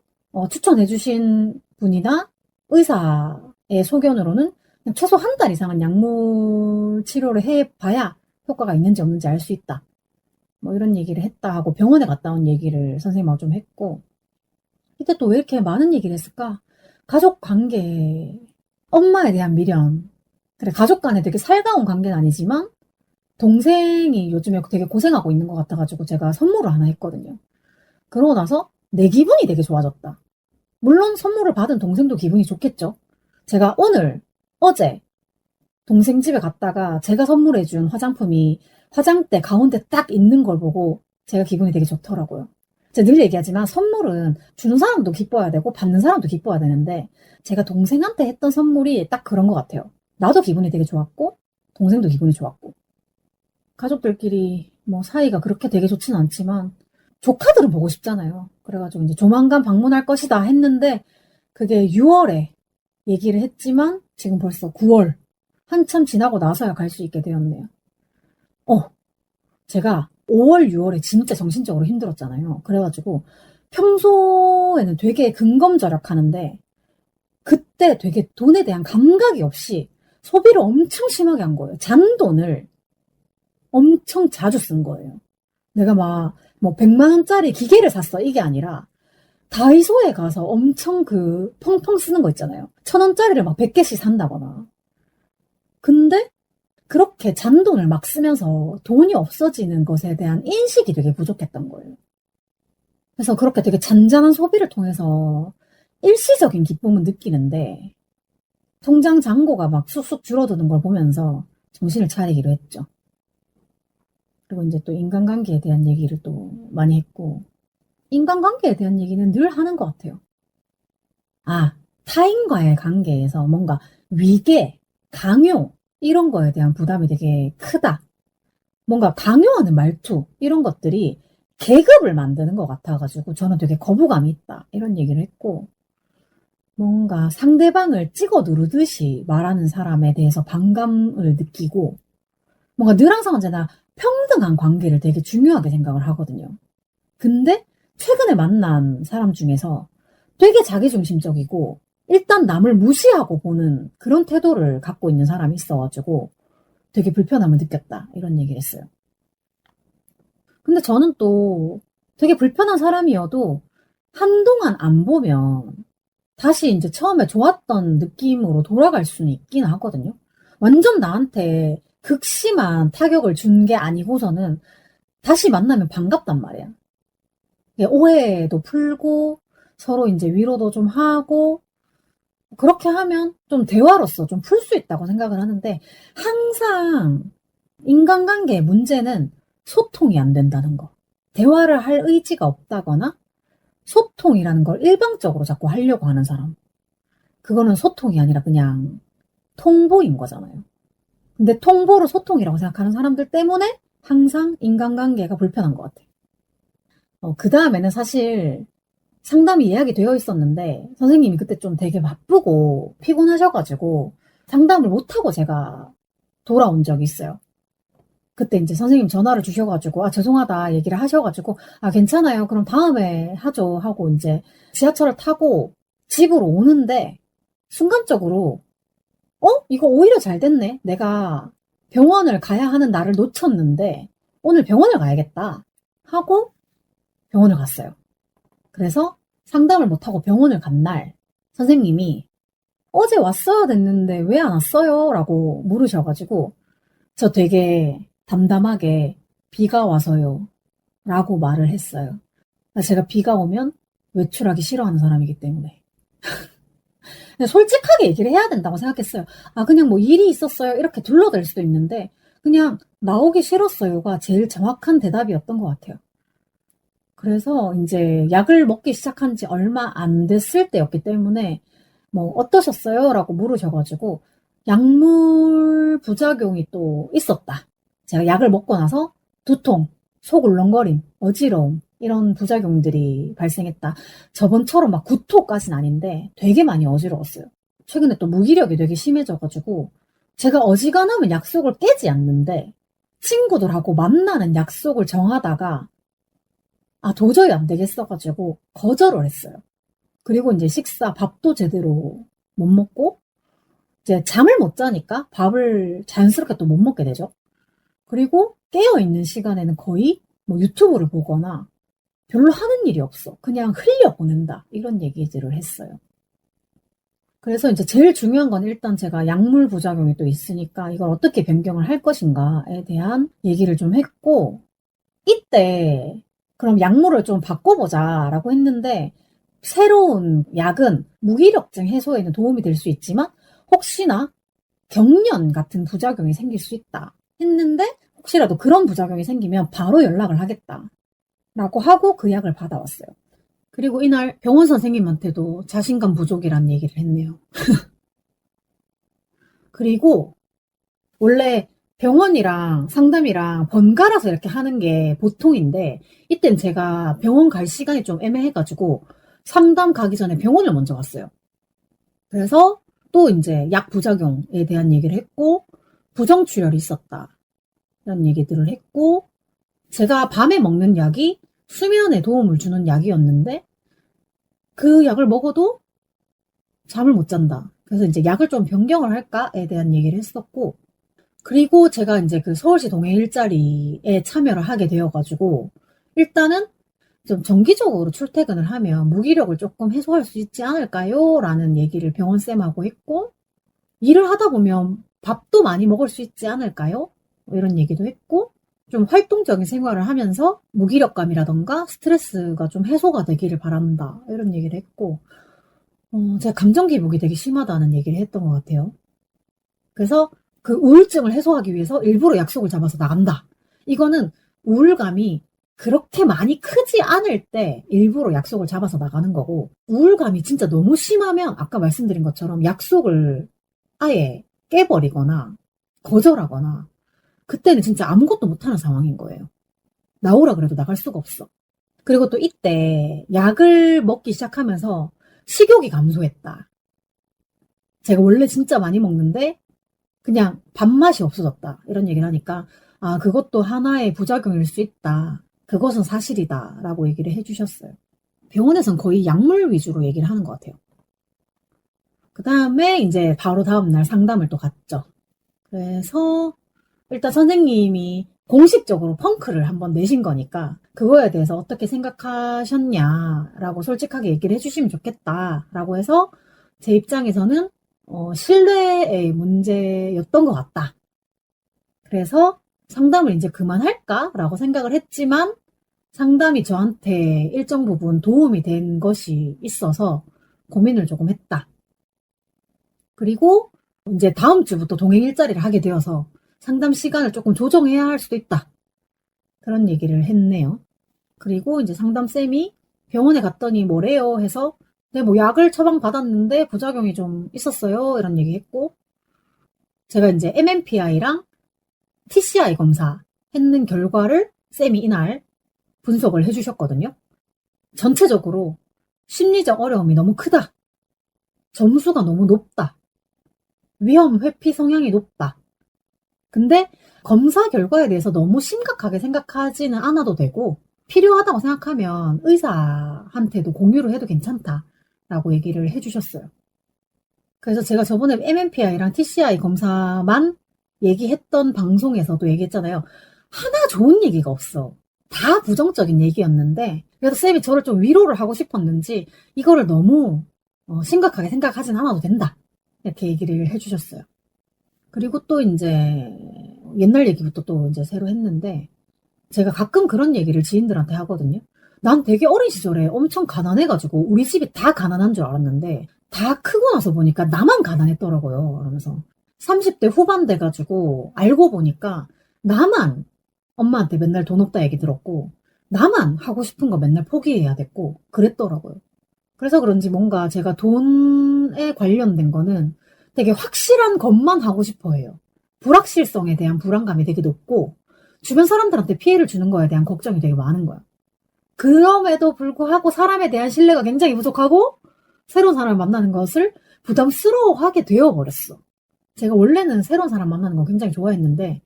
추천해주신 분이나 의사의 소견으로는 그냥 최소 한 달 이상은 약물 치료를 해봐야 효과가 있는지 없는지 알 수 있다. 뭐 이런 얘기를 했다 하고 병원에 갔다 온 얘기를 선생님하고 좀 했고, 이때 또 왜 이렇게 많은 얘기를 했을까? 가족 관계, 엄마에 대한 미련. 그래, 가족 간에 되게 살가운 관계는 아니지만 동생이 요즘에 되게 고생하고 있는 것 같아가지고 제가 선물을 하나 했거든요. 그러고 나서 내 기분이 되게 좋아졌다. 물론 선물을 받은 동생도 기분이 좋겠죠. 제가 어제 동생 집에 갔다가 제가 선물해준 화장품이 화장대 가운데 딱 있는 걸 보고 제가 기분이 되게 좋더라고요. 제가 늘 얘기하지만 선물은 주는 사람도 기뻐야 되고 받는 사람도 기뻐야 되는데 제가 동생한테 했던 선물이 딱 그런 것 같아요. 나도 기분이 되게 좋았고 동생도 기분이 좋았고, 가족들끼리 뭐 사이가 그렇게 되게 좋지는 않지만 조카들은 보고 싶잖아요. 그래가지고 이제 조만간 방문할 것이다 했는데 그게 6월에 얘기를 했지만 지금 벌써 9월 한참 지나고 나서야 갈 수 있게 되었네요. 제가 5월, 6월에 진짜 정신적으로 힘들었잖아요. 그래가지고 평소에는 되게 근검절약하는데 그때 되게 돈에 대한 감각이 없이 소비를 엄청 심하게 한 거예요. 잔돈을 엄청 자주 쓴 거예요. 내가 막 뭐 100만 원짜리 기계를 샀어 이게 아니라 다이소에 가서 엄청 그 펑펑 쓰는 거 있잖아요. 1,000원짜리를 막 100개씩 산다거나. 근데 그렇게 잔돈을 막 쓰면서 돈이 없어지는 것에 대한 인식이 되게 부족했던 거예요. 그래서 그렇게 되게 잔잔한 소비를 통해서 일시적인 기쁨은 느끼는데 통장 잔고가 막 쑥쑥 줄어드는 걸 보면서 정신을 차리기로 했죠. 그리고 이제 또 인간관계에 대한 얘기를 또 많이 했고, 인간관계에 대한 얘기는 늘 하는 것 같아요. 타인과의 관계에서 뭔가 위계, 강요, 이런 거에 대한 부담이 되게 크다. 뭔가 강요하는 말투, 이런 것들이 계급을 만드는 것 같아가지고 저는 되게 거부감이 있다. 이런 얘기를 했고, 뭔가 상대방을 찍어 누르듯이 말하는 사람에 대해서 반감을 느끼고, 뭔가 늘 항상 언제나 평등한 관계를 되게 중요하게 생각을 하거든요. 근데 최근에 만난 사람 중에서 되게 자기중심적이고 일단 남을 무시하고 보는 그런 태도를 갖고 있는 사람이 있어가지고 되게 불편함을 느꼈다. 이런 얘기를 했어요. 근데 저는 또 되게 불편한 사람이어도 한동안 안 보면 다시 이제 처음에 좋았던 느낌으로 돌아갈 수는 있긴 하거든요. 완전 나한테 극심한 타격을 준 게 아니고서는 다시 만나면 반갑단 말이야. 오해도 풀고 서로 이제 위로도 좀 하고 그렇게 하면 좀 대화로서 좀 풀 수 있다고 생각을 하는데 항상 인간관계의 문제는 소통이 안 된다는 거. 대화를 할 의지가 없다거나 소통이라는 걸 일방적으로 자꾸 하려고 하는 사람. 그거는 소통이 아니라 그냥 통보인 거잖아요. 근데 통보를 소통이라고 생각하는 사람들 때문에 항상 인간관계가 불편한 것 같아요. 그 다음에는 사실 상담이 예약이 되어 있었는데 선생님이 그때 좀 되게 바쁘고 피곤하셔가지고 상담을 못하고 제가 돌아온 적이 있어요. 그때 이제 선생님 전화를 주셔가지고 죄송하다 얘기를 하셔가지고 괜찮아요. 그럼 다음에 하죠 하고 이제 지하철을 타고 집으로 오는데 순간적으로 이거 오히려 잘 됐네. 내가 병원을 가야 하는 날을 놓쳤는데 오늘 병원을 가야겠다 하고 병원을 갔어요. 그래서 상담을 못하고 병원을 간 날 선생님이 어제 왔어야 됐는데 왜 안 왔어요? 라고 물으셔가지고 저 되게 담담하게 비가 와서요 라고 말을 했어요. 제가 비가 오면 외출하기 싫어하는 사람이기 때문에 솔직하게 얘기를 해야 된다고 생각했어요. 그냥 뭐 일이 있었어요 이렇게 둘러댈 수도 있는데 그냥 나오기 싫었어요가 제일 정확한 대답이었던 것 같아요. 그래서 이제 약을 먹기 시작한 지 얼마 안 됐을 때였기 때문에 뭐 어떠셨어요? 라고 물으셔가지고 약물 부작용이 또 있었다. 제가 약을 먹고 나서 두통, 속 울렁거림, 어지러움 이런 부작용들이 발생했다. 저번처럼 막 구토까지는 아닌데 되게 많이 어지러웠어요. 최근에 또 무기력이 되게 심해져가지고 제가 어지간하면 약속을 깨지 않는데 친구들하고 만나는 약속을 정하다가 도저히 안 되겠어가지고 거절을 했어요. 그리고 이제 식사, 밥도 제대로 못 먹고 이제 잠을 못 자니까 밥을 자연스럽게 또 못 먹게 되죠. 그리고 깨어있는 시간에는 거의 뭐 유튜브를 보거나 별로 하는 일이 없어. 그냥 흘려보낸다. 이런 얘기들을 했어요. 그래서 이제 제일 중요한 건 일단 제가 약물 부작용이 또 있으니까 이걸 어떻게 변경을 할 것인가에 대한 얘기를 좀 했고, 이때 그럼 약물을 좀 바꿔보자 라고 했는데, 새로운 약은 무기력증 해소에는 도움이 될 수 있지만 혹시나 경련 같은 부작용이 생길 수 있다 했는데, 혹시라도 그런 부작용이 생기면 바로 연락을 하겠다 라고 하고 그 약을 받아왔어요. 그리고 이날 병원 선생님한테도 자신감 부족이란 얘기를 했네요. 그리고 원래 병원이랑 상담이랑 번갈아서 이렇게 하는 게 보통인데, 이땐 제가 병원 갈 시간이 좀 애매해가지고 상담 가기 전에 병원을 먼저 갔어요. 그래서 또 이제 약 부작용에 대한 얘기를 했고, 부정출혈이 있었다 이런 얘기들을 했고, 제가 밤에 먹는 약이 수면에 도움을 주는 약이었는데 그 약을 먹어도 잠을 못 잔다. 그래서 이제 약을 좀 변경을 할까에 대한 얘기를 했었고, 그리고 제가 이제 그 서울시 동행 일자리에 참여를 하게 되어가지고, 일단은 좀 정기적으로 출퇴근을 하면 무기력을 조금 해소할 수 있지 않을까요? 라는 얘기를 병원쌤하고 했고, 일을 하다 보면 밥도 많이 먹을 수 있지 않을까요? 이런 얘기도 했고, 좀 활동적인 생활을 하면서 무기력감이라던가 스트레스가 좀 해소가 되기를 바란다. 이런 얘기를 했고, 제가 감정 기복이 되게 심하다는 얘기를 했던 것 같아요. 그래서 그 우울증을 해소하기 위해서 일부러 약속을 잡아서 나간다. 이거는 우울감이 그렇게 많이 크지 않을 때 일부러 약속을 잡아서 나가는 거고, 우울감이 진짜 너무 심하면 아까 말씀드린 것처럼 약속을 아예 깨버리거나 거절하거나, 그때는 진짜 아무것도 못하는 상황인 거예요. 나오라 그래도 나갈 수가 없어. 그리고 또 이때 약을 먹기 시작하면서 식욕이 감소했다. 제가 원래 진짜 많이 먹는데 그냥 밥맛이 없어졌다. 이런 얘기를 하니까, 아, 그것도 하나의 부작용일 수 있다. 그것은 사실이다. 라고 얘기를 해주셨어요. 병원에선 거의 약물 위주로 얘기를 하는 것 같아요. 그 다음에 이제 바로 다음날 상담을 또 갔죠. 그래서 일단 선생님이 공식적으로 펑크를 한번 내신 거니까 그거에 대해서 어떻게 생각하셨냐라고 솔직하게 얘기를 해주시면 좋겠다라고 해서, 제 입장에서는 신뢰의 문제였던 것 같다. 그래서 상담을 이제 그만할까라고 생각을 했지만, 상담이 저한테 일정 부분 도움이 된 것이 있어서 고민을 조금 했다. 그리고 이제 다음 주부터 동행 일자리를 하게 되어서 상담 시간을 조금 조정해야 할 수도 있다. 그런 얘기를 했네요. 그리고 이제 상담쌤이 병원에 갔더니 뭐래요 해서, 네, 뭐 약을 처방받았는데 부작용이 좀 있었어요. 이런 얘기 했고, 제가 이제 MMPI랑 TCI 검사 했는 결과를 쌤이 이날 분석을 해주셨거든요. 전체적으로 심리적 어려움이 너무 크다. 점수가 너무 높다. 위험 회피 성향이 높다. 근데 검사 결과에 대해서 너무 심각하게 생각하지는 않아도 되고, 필요하다고 생각하면 의사한테도 공유를 해도 괜찮다라고 얘기를 해주셨어요. 그래서 제가 저번에 MMPI랑 TCI 검사만 얘기했던 방송에서도 얘기했잖아요. 하나 좋은 얘기가 없어. 다 부정적인 얘기였는데, 그래서 쌤이 저를 좀 위로를 하고 싶었는지 이거를 너무 심각하게 생각하진 않아도 된다. 이렇게 얘기를 해주셨어요. 그리고 또 이제 옛날 얘기부터 또 이제 새로 했는데, 제가 가끔 그런 얘기를 지인들한테 하거든요. 난 되게 어린 시절에 엄청 가난해가지고 우리 집이 다 가난한 줄 알았는데 다 크고 나서 보니까 나만 가난했더라고요. 그러면서 30대 후반 돼가지고 알고 보니까 나만 엄마한테 맨날 돈 없다 얘기 들었고, 나만 하고 싶은 거 맨날 포기해야 됐고 그랬더라고요. 그래서 그런지 뭔가 제가 돈에 관련된 거는 되게 확실한 것만 하고 싶어 해요. 불확실성에 대한 불안감이 되게 높고, 주변 사람들한테 피해를 주는 거에 대한 걱정이 되게 많은 거야. 그럼에도 불구하고 사람에 대한 신뢰가 굉장히 부족하고, 새로운 사람을 만나는 것을 부담스러워하게 되어버렸어. 제가 원래는 새로운 사람 만나는 거 굉장히 좋아했는데,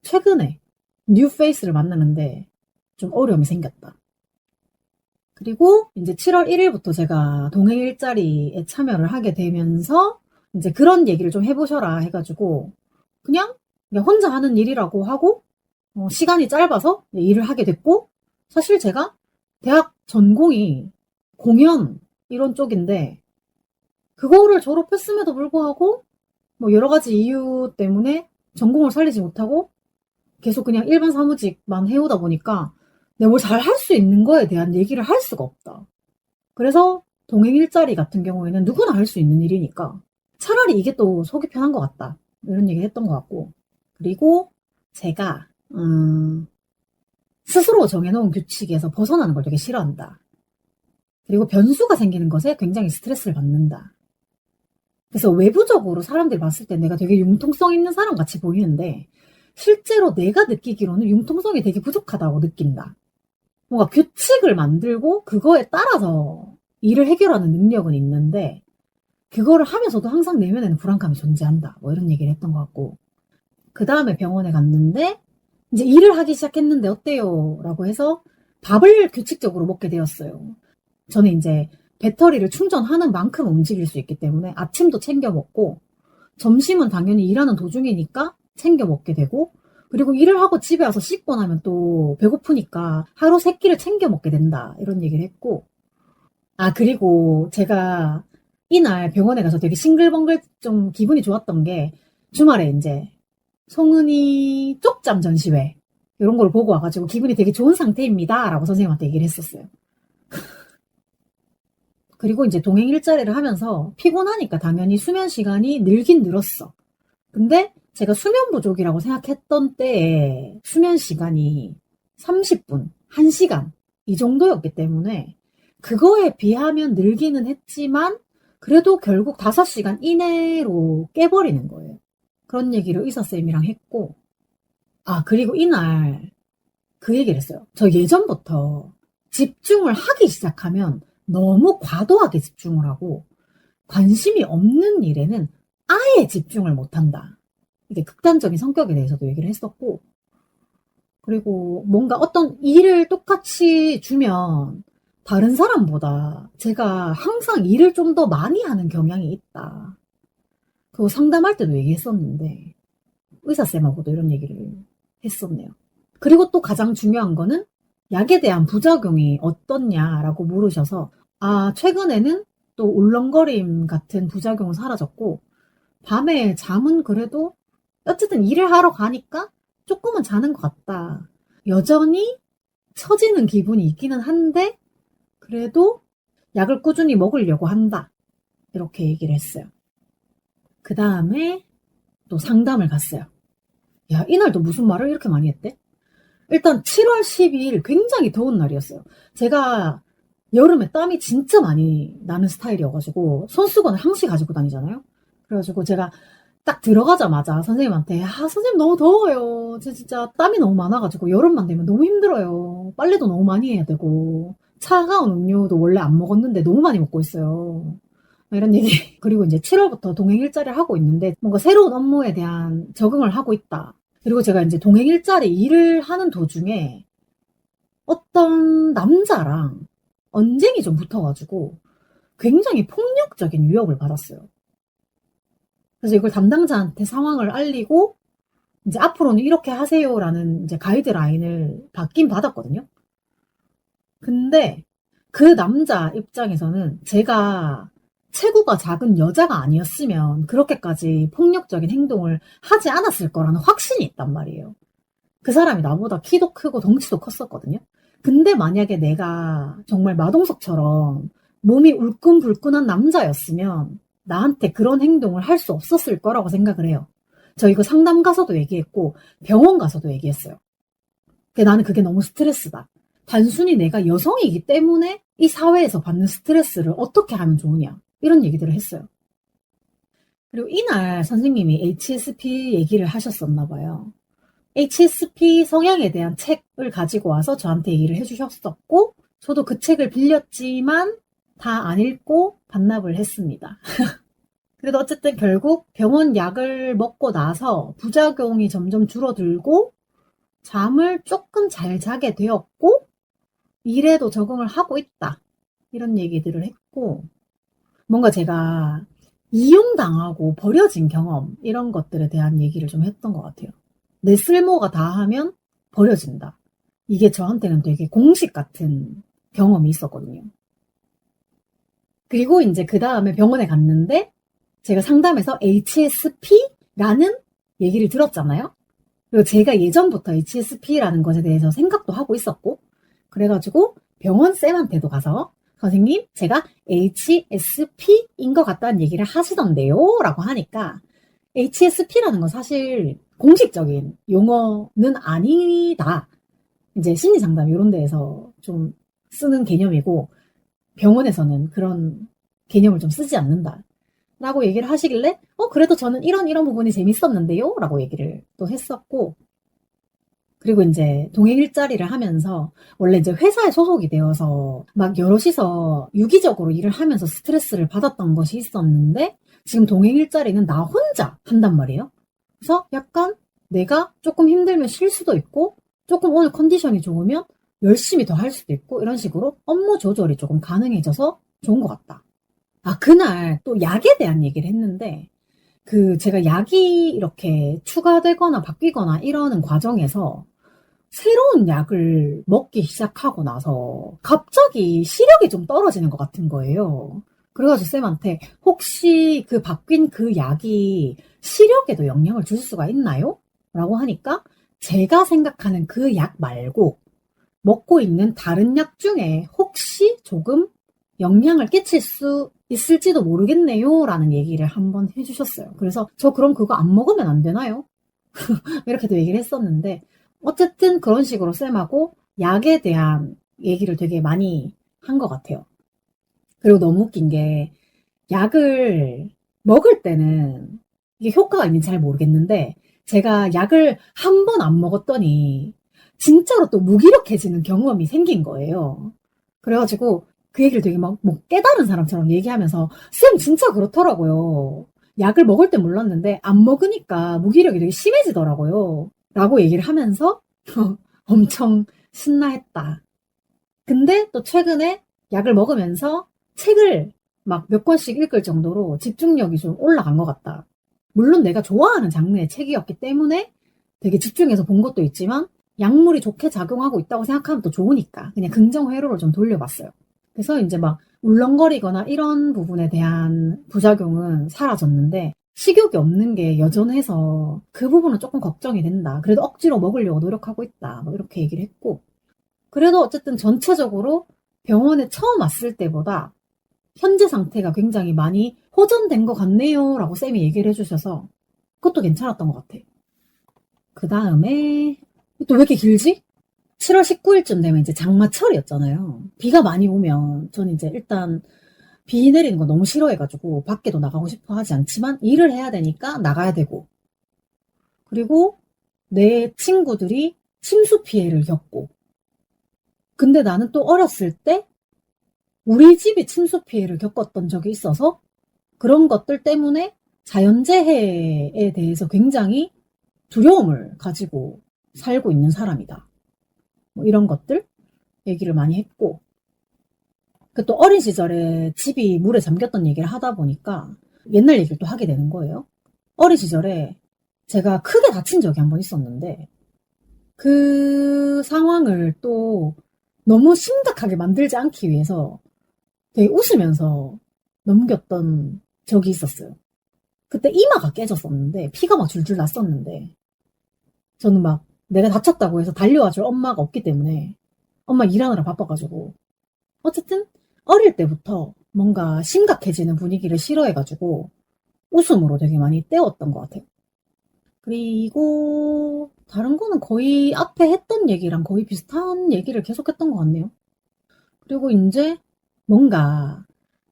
최근에 뉴 페이스를 만나는데 좀 어려움이 생겼다. 그리고 이제 7월 1일부터 제가 동행 일자리에 참여를 하게 되면서 이제 그런 얘기를 좀 해보셔라 해가지고, 그냥 혼자 하는 일이라고 하고 시간이 짧아서 일을 하게 됐고, 사실 제가 대학 전공이 공연 이런 쪽인데 그거를 졸업했음에도 불구하고 뭐 여러 가지 이유 때문에 전공을 살리지 못하고 계속 그냥 일반 사무직만 해오다 보니까 내가 뭘 잘 할 수 있는 거에 대한 얘기를 할 수가 없다. 그래서 동행 일자리 같은 경우에는 누구나 할 수 있는 일이니까 차라리 이게 또 속이 편한 것 같다. 이런 얘기를 했던 것 같고. 그리고 제가 스스로 정해놓은 규칙에서 벗어나는 걸 되게 싫어한다. 그리고 변수가 생기는 것에 굉장히 스트레스를 받는다. 그래서 외부적으로 사람들이 봤을 때 내가 되게 융통성 있는 사람 같이 보이는데 실제로 내가 느끼기로는 융통성이 되게 부족하다고 느낀다. 뭔가 규칙을 만들고 그거에 따라서 일을 해결하는 능력은 있는데 그거를 하면서도 항상 내면에는 불안감이 존재한다. 뭐 이런 얘기를 했던 것 같고. 그 다음에 병원에 갔는데 이제 일을 하기 시작했는데 어때요? 라고 해서 밥을 규칙적으로 먹게 되었어요. 저는 이제 배터리를 충전하는 만큼 움직일 수 있기 때문에 아침도 챙겨 먹고 점심은 당연히 일하는 도중이니까 챙겨 먹게 되고 그리고 일을 하고 집에 와서 씻고 나면 또 배고프니까 하루 3끼를 챙겨 먹게 된다. 이런 얘기를 했고 그리고 제가 이날 병원에 가서 되게 싱글벙글 좀 기분이 좋았던 게 주말에 이제 송은이 쪽잠 전시회 이런 걸 보고 와가지고 기분이 되게 좋은 상태입니다. 라고 선생님한테 얘기를 했었어요. 그리고 이제 동행 일자리를 하면서 피곤하니까 당연히 수면 시간이 늘긴 늘었어. 근데 제가 수면 부족이라고 생각했던 때에 수면 시간이 30분, 1시간 이 정도였기 때문에 그거에 비하면 늘기는 했지만 그래도 결국 5시간 이내로 깨버리는 거예요. 그런 얘기를 의사쌤이랑 했고 그리고 이날 그 얘기를 했어요. 저 예전부터 집중을 하기 시작하면 너무 과도하게 집중을 하고 관심이 없는 일에는 아예 집중을 못한다. 이게 극단적인 성격에 대해서도 얘기를 했었고 그리고 뭔가 어떤 일을 똑같이 주면 다른 사람보다 제가 항상 일을 좀 더 많이 하는 경향이 있다. 그거 상담할 때도 얘기했었는데 의사쌤하고도 이런 얘기를 했었네요. 그리고 또 가장 중요한 거는 약에 대한 부작용이 어떻냐라고 물으셔서 최근에는 또 울렁거림 같은 부작용은 사라졌고 밤에 잠은 그래도 어쨌든 일을 하러 가니까 조금은 자는 것 같다. 여전히 처지는 기분이 있기는 한데 그래도 약을 꾸준히 먹으려고 한다. 이렇게 얘기를 했어요. 그 다음에 또 상담을 갔어요. 야, 이날도 무슨 말을 이렇게 많이 했대? 일단 7월 12일 굉장히 더운 날이었어요. 제가 여름에 땀이 진짜 많이 나는 스타일이어가지고 손수건을 항상 가지고 다니잖아요. 그래가지고 제가 딱 들어가자마자 선생님한테 선생님 너무 더워요. 진짜 땀이 너무 많아가지고 여름만 되면 너무 힘들어요. 빨래도 너무 많이 해야 되고 차가운 음료도 원래 안 먹었는데 너무 많이 먹고 있어요. 이런 얘기. 그리고 이제 7월부터 동행 일자리를 하고 있는데 뭔가 새로운 업무에 대한 적응을 하고 있다. 그리고 제가 이제 동행 일자리 일을 하는 도중에 어떤 남자랑 언쟁이 좀 붙어가지고 굉장히 폭력적인 위협을 받았어요. 그래서 이걸 담당자한테 상황을 알리고 이제 앞으로는 이렇게 하세요라는 이제 가이드라인을 받긴 받았거든요. 근데 그 남자 입장에서는 제가 체구가 작은 여자가 아니었으면 그렇게까지 폭력적인 행동을 하지 않았을 거라는 확신이 있단 말이에요. 그 사람이 나보다 키도 크고 덩치도 컸었거든요. 근데 만약에 내가 정말 마동석처럼 몸이 울끈불끈한 남자였으면 나한테 그런 행동을 할 수 없었을 거라고 생각을 해요. 저 이거 상담 가서도 얘기했고 병원 가서도 얘기했어요. 나는 그게 너무 스트레스다. 단순히 내가 여성이기 때문에 이 사회에서 받는 스트레스를 어떻게 하면 좋으냐. 이런 얘기들을 했어요. 그리고 이날 선생님이 HSP 얘기를 하셨었나 봐요. HSP 성향에 대한 책을 가지고 와서 저한테 얘기를 해주셨었고 저도 그 책을 빌렸지만 다 안 읽고 반납을 했습니다. 그래도 어쨌든 결국 병원 약을 먹고 나서 부작용이 점점 줄어들고 잠을 조금 잘 자게 되었고 일에도 적응을 하고 있다. 이런 얘기들을 했고 뭔가 제가 이용당하고 버려진 경험 이런 것들에 대한 얘기를 좀 했던 것 같아요. 내 쓸모가 다하면 버려진다. 이게 저한테는 되게 공식 같은 경험이 있었거든요. 그리고 이제 그 다음에 병원에 갔는데 제가 상담에서 HSP라는 얘기를 들었잖아요. 그리고 제가 예전부터 HSP라는 것에 대해서 생각도 하고 있었고, 그래가지고 병원 쌤한테도 가서 선생님, 제가 HSP인 것 같다는 얘기를 하시던데요? 라고 하니까 HSP라는 건 사실 공식적인 용어는 아니다. 이제 심리상담 이런 데에서 좀 쓰는 개념이고 병원에서는 그런 개념을 좀 쓰지 않는다. 라고 얘기를 하시길래 그래도 저는 이런 부분이 재밌었는데요? 라고 얘기를 또 했었고 그리고 이제 동행 일자리를 하면서 원래 이제 회사에 소속이 되어서 막 여럿이서 유기적으로 일을 하면서 스트레스를 받았던 것이 있었는데 지금 동행 일자리는 나 혼자 한단 말이에요. 그래서 약간 내가 조금 힘들면 쉴 수도 있고 조금 오늘 컨디션이 좋으면 열심히 더 할 수도 있고 이런 식으로 업무 조절이 조금 가능해져서 좋은 것 같다. 그날 또 약에 대한 얘기를 했는데 제가 약이 이렇게 추가되거나 바뀌거나 이러는 과정에서 새로운 약을 먹기 시작하고 나서 갑자기 시력이 좀 떨어지는 것 같은 거예요. 그래가지고 쌤한테 혹시 바뀐 그 약이 시력에도 영향을 줄 수가 있나요? 라고 하니까 제가 생각하는 그 약 말고 먹고 있는 다른 약 중에 혹시 조금 영향을 끼칠 수 있을지도 모르겠네요 라는 얘기를 한번 해주셨어요. 그래서 저 그럼 그거 안 먹으면 안 되나요? 이렇게도 얘기를 했었는데 어쨌든 그런 식으로 쌤하고 약에 대한 얘기를 되게 많이 한 것 같아요. 그리고 너무 웃긴 게 약을 먹을 때는 이게 효과가 있는지 잘 모르겠는데 제가 약을 한 번 안 먹었더니 진짜로 또 무기력해지는 경험이 생긴 거예요. 그래가지고 그 얘기를 되게 막 뭐 깨달은 사람처럼 얘기하면서 쌤 진짜 그렇더라고요. 약을 먹을 땐 몰랐는데 안 먹으니까 무기력이 되게 심해지더라고요. 라고 얘기를 하면서 엄청 신나했다. 근데 또 최근에 약을 먹으면서 책을 막 몇 권씩 읽을 정도로 집중력이 좀 올라간 것 같다. 물론 내가 좋아하는 장르의 책이었기 때문에 되게 집중해서 본 것도 있지만 약물이 좋게 작용하고 있다고 생각하면 또 좋으니까 그냥 긍정 회로를 좀 돌려봤어요. 그래서 이제 막 울렁거리거나 이런 부분에 대한 부작용은 사라졌는데 식욕이 없는 게 여전해서 그 부분은 조금 걱정이 된다. 그래도 억지로 먹으려고 노력하고 있다. 뭐 이렇게 얘기를 했고 그래도 어쨌든 전체적으로 병원에 처음 왔을 때보다 현재 상태가 굉장히 많이 호전된 것 같네요 라고 쌤이 얘기를 해주셔서 그것도 괜찮았던 것 같아. 그 다음에 또 왜 이렇게 길지? 7월 19일쯤 되면 이제 장마철이었잖아요. 비가 많이 오면 저는 이제 일단 비 내리는 거 너무 싫어해가지고 밖에도 나가고 싶어 하지 않지만 일을 해야 되니까 나가야 되고 그리고 내 친구들이 침수 피해를 겪고 근데 나는 또 어렸을 때 우리 집이 침수 피해를 겪었던 적이 있어서 그런 것들 때문에 자연재해에 대해서 굉장히 두려움을 가지고 살고 있는 사람이다. 뭐 이런 것들 얘기를 많이 했고 또 어린 시절에 집이 물에 잠겼던 얘기를 하다 보니까 옛날 얘기를 또 하게 되는 거예요. 어린 시절에 제가 크게 다친 적이 한 번 있었는데 그 상황을 또 너무 심각하게 만들지 않기 위해서 되게 웃으면서 넘겼던 적이 있었어요. 그때 이마가 깨졌었는데 피가 막 줄줄 났었는데 저는 막 내가 다쳤다고 해서 달려와줄 엄마가 없기 때문에 엄마 일하느라 바빠가지고 어쨌든 어릴 때부터 뭔가 심각해지는 분위기를 싫어해가지고 웃음으로 되게 많이 때웠던 것 같아요. 그리고 다른 거는 거의 앞에 했던 얘기랑 거의 비슷한 얘기를 계속했던 것 같네요. 그리고 이제 뭔가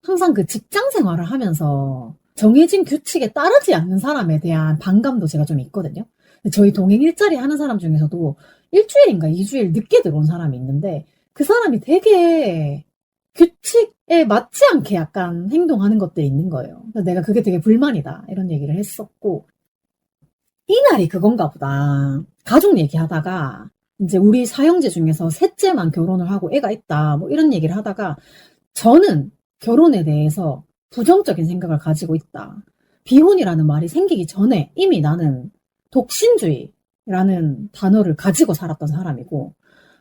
항상 그 직장 생활을 하면서 정해진 규칙에 따르지 않는 사람에 대한 반감도 제가 좀 있거든요. 저희 동행 일자리 하는 사람 중에서도 일주일인가 2주일 늦게 들어온 사람이 있는데 그 사람이 되게 규칙에 맞지 않게 약간 행동하는 것들이 있는 거예요. 그래서 내가 그게 되게 불만이다 이런 얘기를 했었고 이날이 그건가 보다. 가족 얘기하다가 이제 우리 사형제 중에서 셋째만 결혼을 하고 애가 있다 뭐 이런 얘기를 하다가 저는 결혼에 대해서 부정적인 생각을 가지고 있다. 비혼이라는 말이 생기기 전에 이미 나는 독신주의, 라는 단어를 가지고 살았던 사람이고,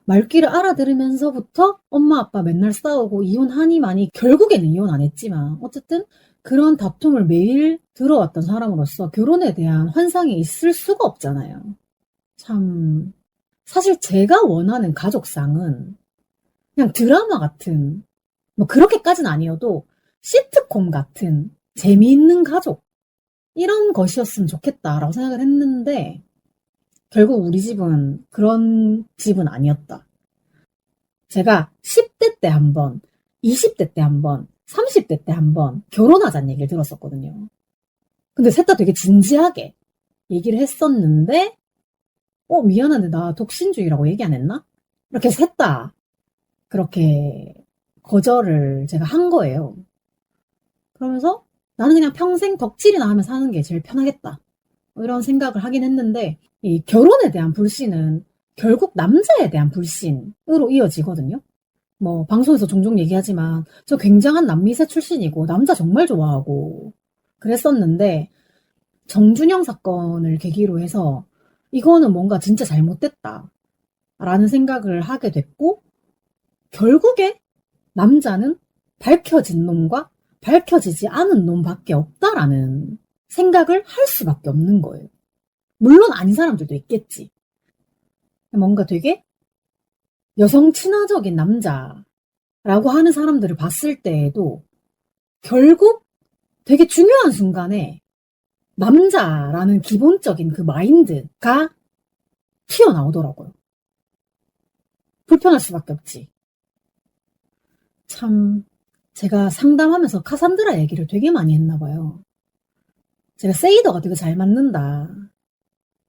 말귀를 알아들으면서부터 엄마 아빠 맨날 싸우고 이혼하니 많이 결국에는 이혼 안 했지만 어쨌든 그런 다툼을 매일 들어왔던 사람으로서 결혼에 대한 환상이 있을 수가 없잖아요. 참 사실 제가 원하는 가족상은 그냥 드라마 같은 뭐 그렇게까지는 아니어도 시트콤 같은 재미있는 가족 이런 것이었으면 좋겠다라고 생각을 했는데 결국 우리 집은 그런 집은 아니었다. 제가 10대 때 한 번, 20대 때 한 번, 30대 때 한 번 결혼하자는 얘기를 들었었거든요. 근데 셋 다 되게 진지하게 얘기를 했었는데 미안한데 나 독신주의라고 얘기 안 했나? 이렇게 셋 다 그렇게 거절을 제가 한 거예요. 그러면서 나는 그냥 평생 덕질이나 하면서 사는 게 제일 편하겠다. 이런 생각을 하긴 했는데 이 결혼에 대한 불신은 결국 남자에 대한 불신으로 이어지거든요. 뭐 방송에서 종종 얘기하지만 저 굉장한 남미세 출신이고 남자 정말 좋아하고 그랬었는데 정준영 사건을 계기로 해서 이거는 뭔가 진짜 잘못됐다 라는 생각을 하게 됐고 결국에 남자는 밝혀진 놈과 밝혀지지 않은 놈밖에 없다라는 생각을 할 수밖에 없는 거예요. 물론 아닌 사람들도 있겠지. 뭔가 되게 여성 친화적인 남자라고 하는 사람들을 봤을 때에도 결국 되게 중요한 순간에 남자라는 기본적인 그 마인드가 튀어나오더라고요. 불편할 수밖에 없지. 참 제가 상담하면서 카산드라 얘기를 되게 많이 했나 봐요. 제가 세이더가 되게 잘 맞는다.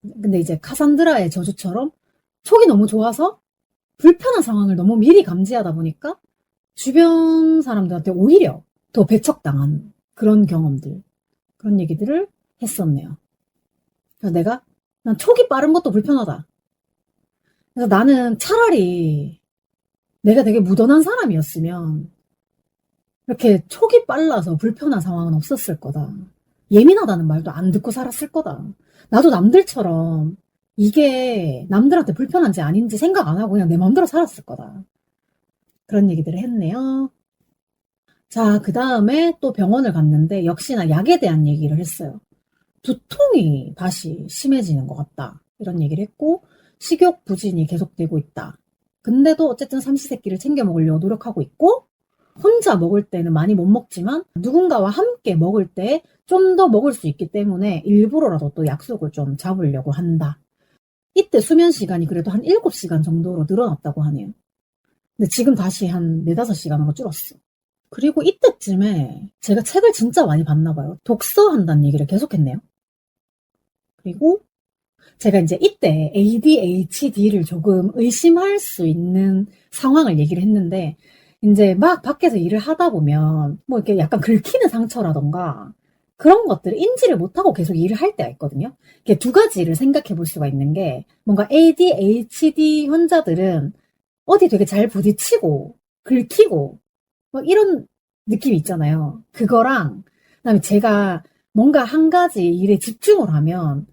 근데 이제 카산드라의 저주처럼 촉이 너무 좋아서 불편한 상황을 너무 미리 감지하다 보니까 주변 사람들한테 오히려 더 배척당한 그런 경험들, 그런 얘기들을 했었네요. 그래서 난 촉이 빠른 것도 불편하다. 그래서 나는 차라리 내가 되게 무던한 사람이었으면 이렇게 촉이 빨라서 불편한 상황은 없었을 거다. 예민하다는 말도 안 듣고 살았을 거다. 나도 남들처럼 이게 남들한테 불편한지 아닌지 생각 안 하고 그냥 내 마음대로 살았을 거다. 그런 얘기들을 했네요. 자, 그 다음에 또 병원을 갔는데 역시나 약에 대한 얘기를 했어요. 두통이 다시 심해지는 것 같다. 이런 얘기를 했고 식욕 부진이 계속되고 있다. 근데도 어쨌든 삼시세끼를 챙겨 먹으려고 노력하고 있고 혼자 먹을 때는 많이 못 먹지만 누군가와 함께 먹을 때 좀 더 먹을 수 있기 때문에 일부러라도 또 약속을 좀 잡으려고 한다. 이때 수면 시간이 그래도 한 7시간 정도로 늘어났다고 하네요. 근데 지금 다시 한 4, 5시간으로 줄었어. 그리고 이때쯤에 제가 책을 진짜 많이 봤나 봐요. 독서한다는 얘기를 계속했네요. 그리고 제가 이제 이때 ADHD를 조금 의심할 수 있는 상황을 얘기를 했는데 이제 막 밖에서 일을 하다 보면 뭐 이렇게 약간 긁히는 상처라던가 그런 것들을 인지를 못하고 계속 일을 할 때가 있거든요. 이렇게 두 가지를 생각해 볼 수가 있는 게 뭔가 ADHD 환자들은 어디 되게 잘 부딪히고 긁히고 막 이런 느낌이 있잖아요. 그거랑 그다음에 제가 뭔가 한 가지 일에 집중을 하면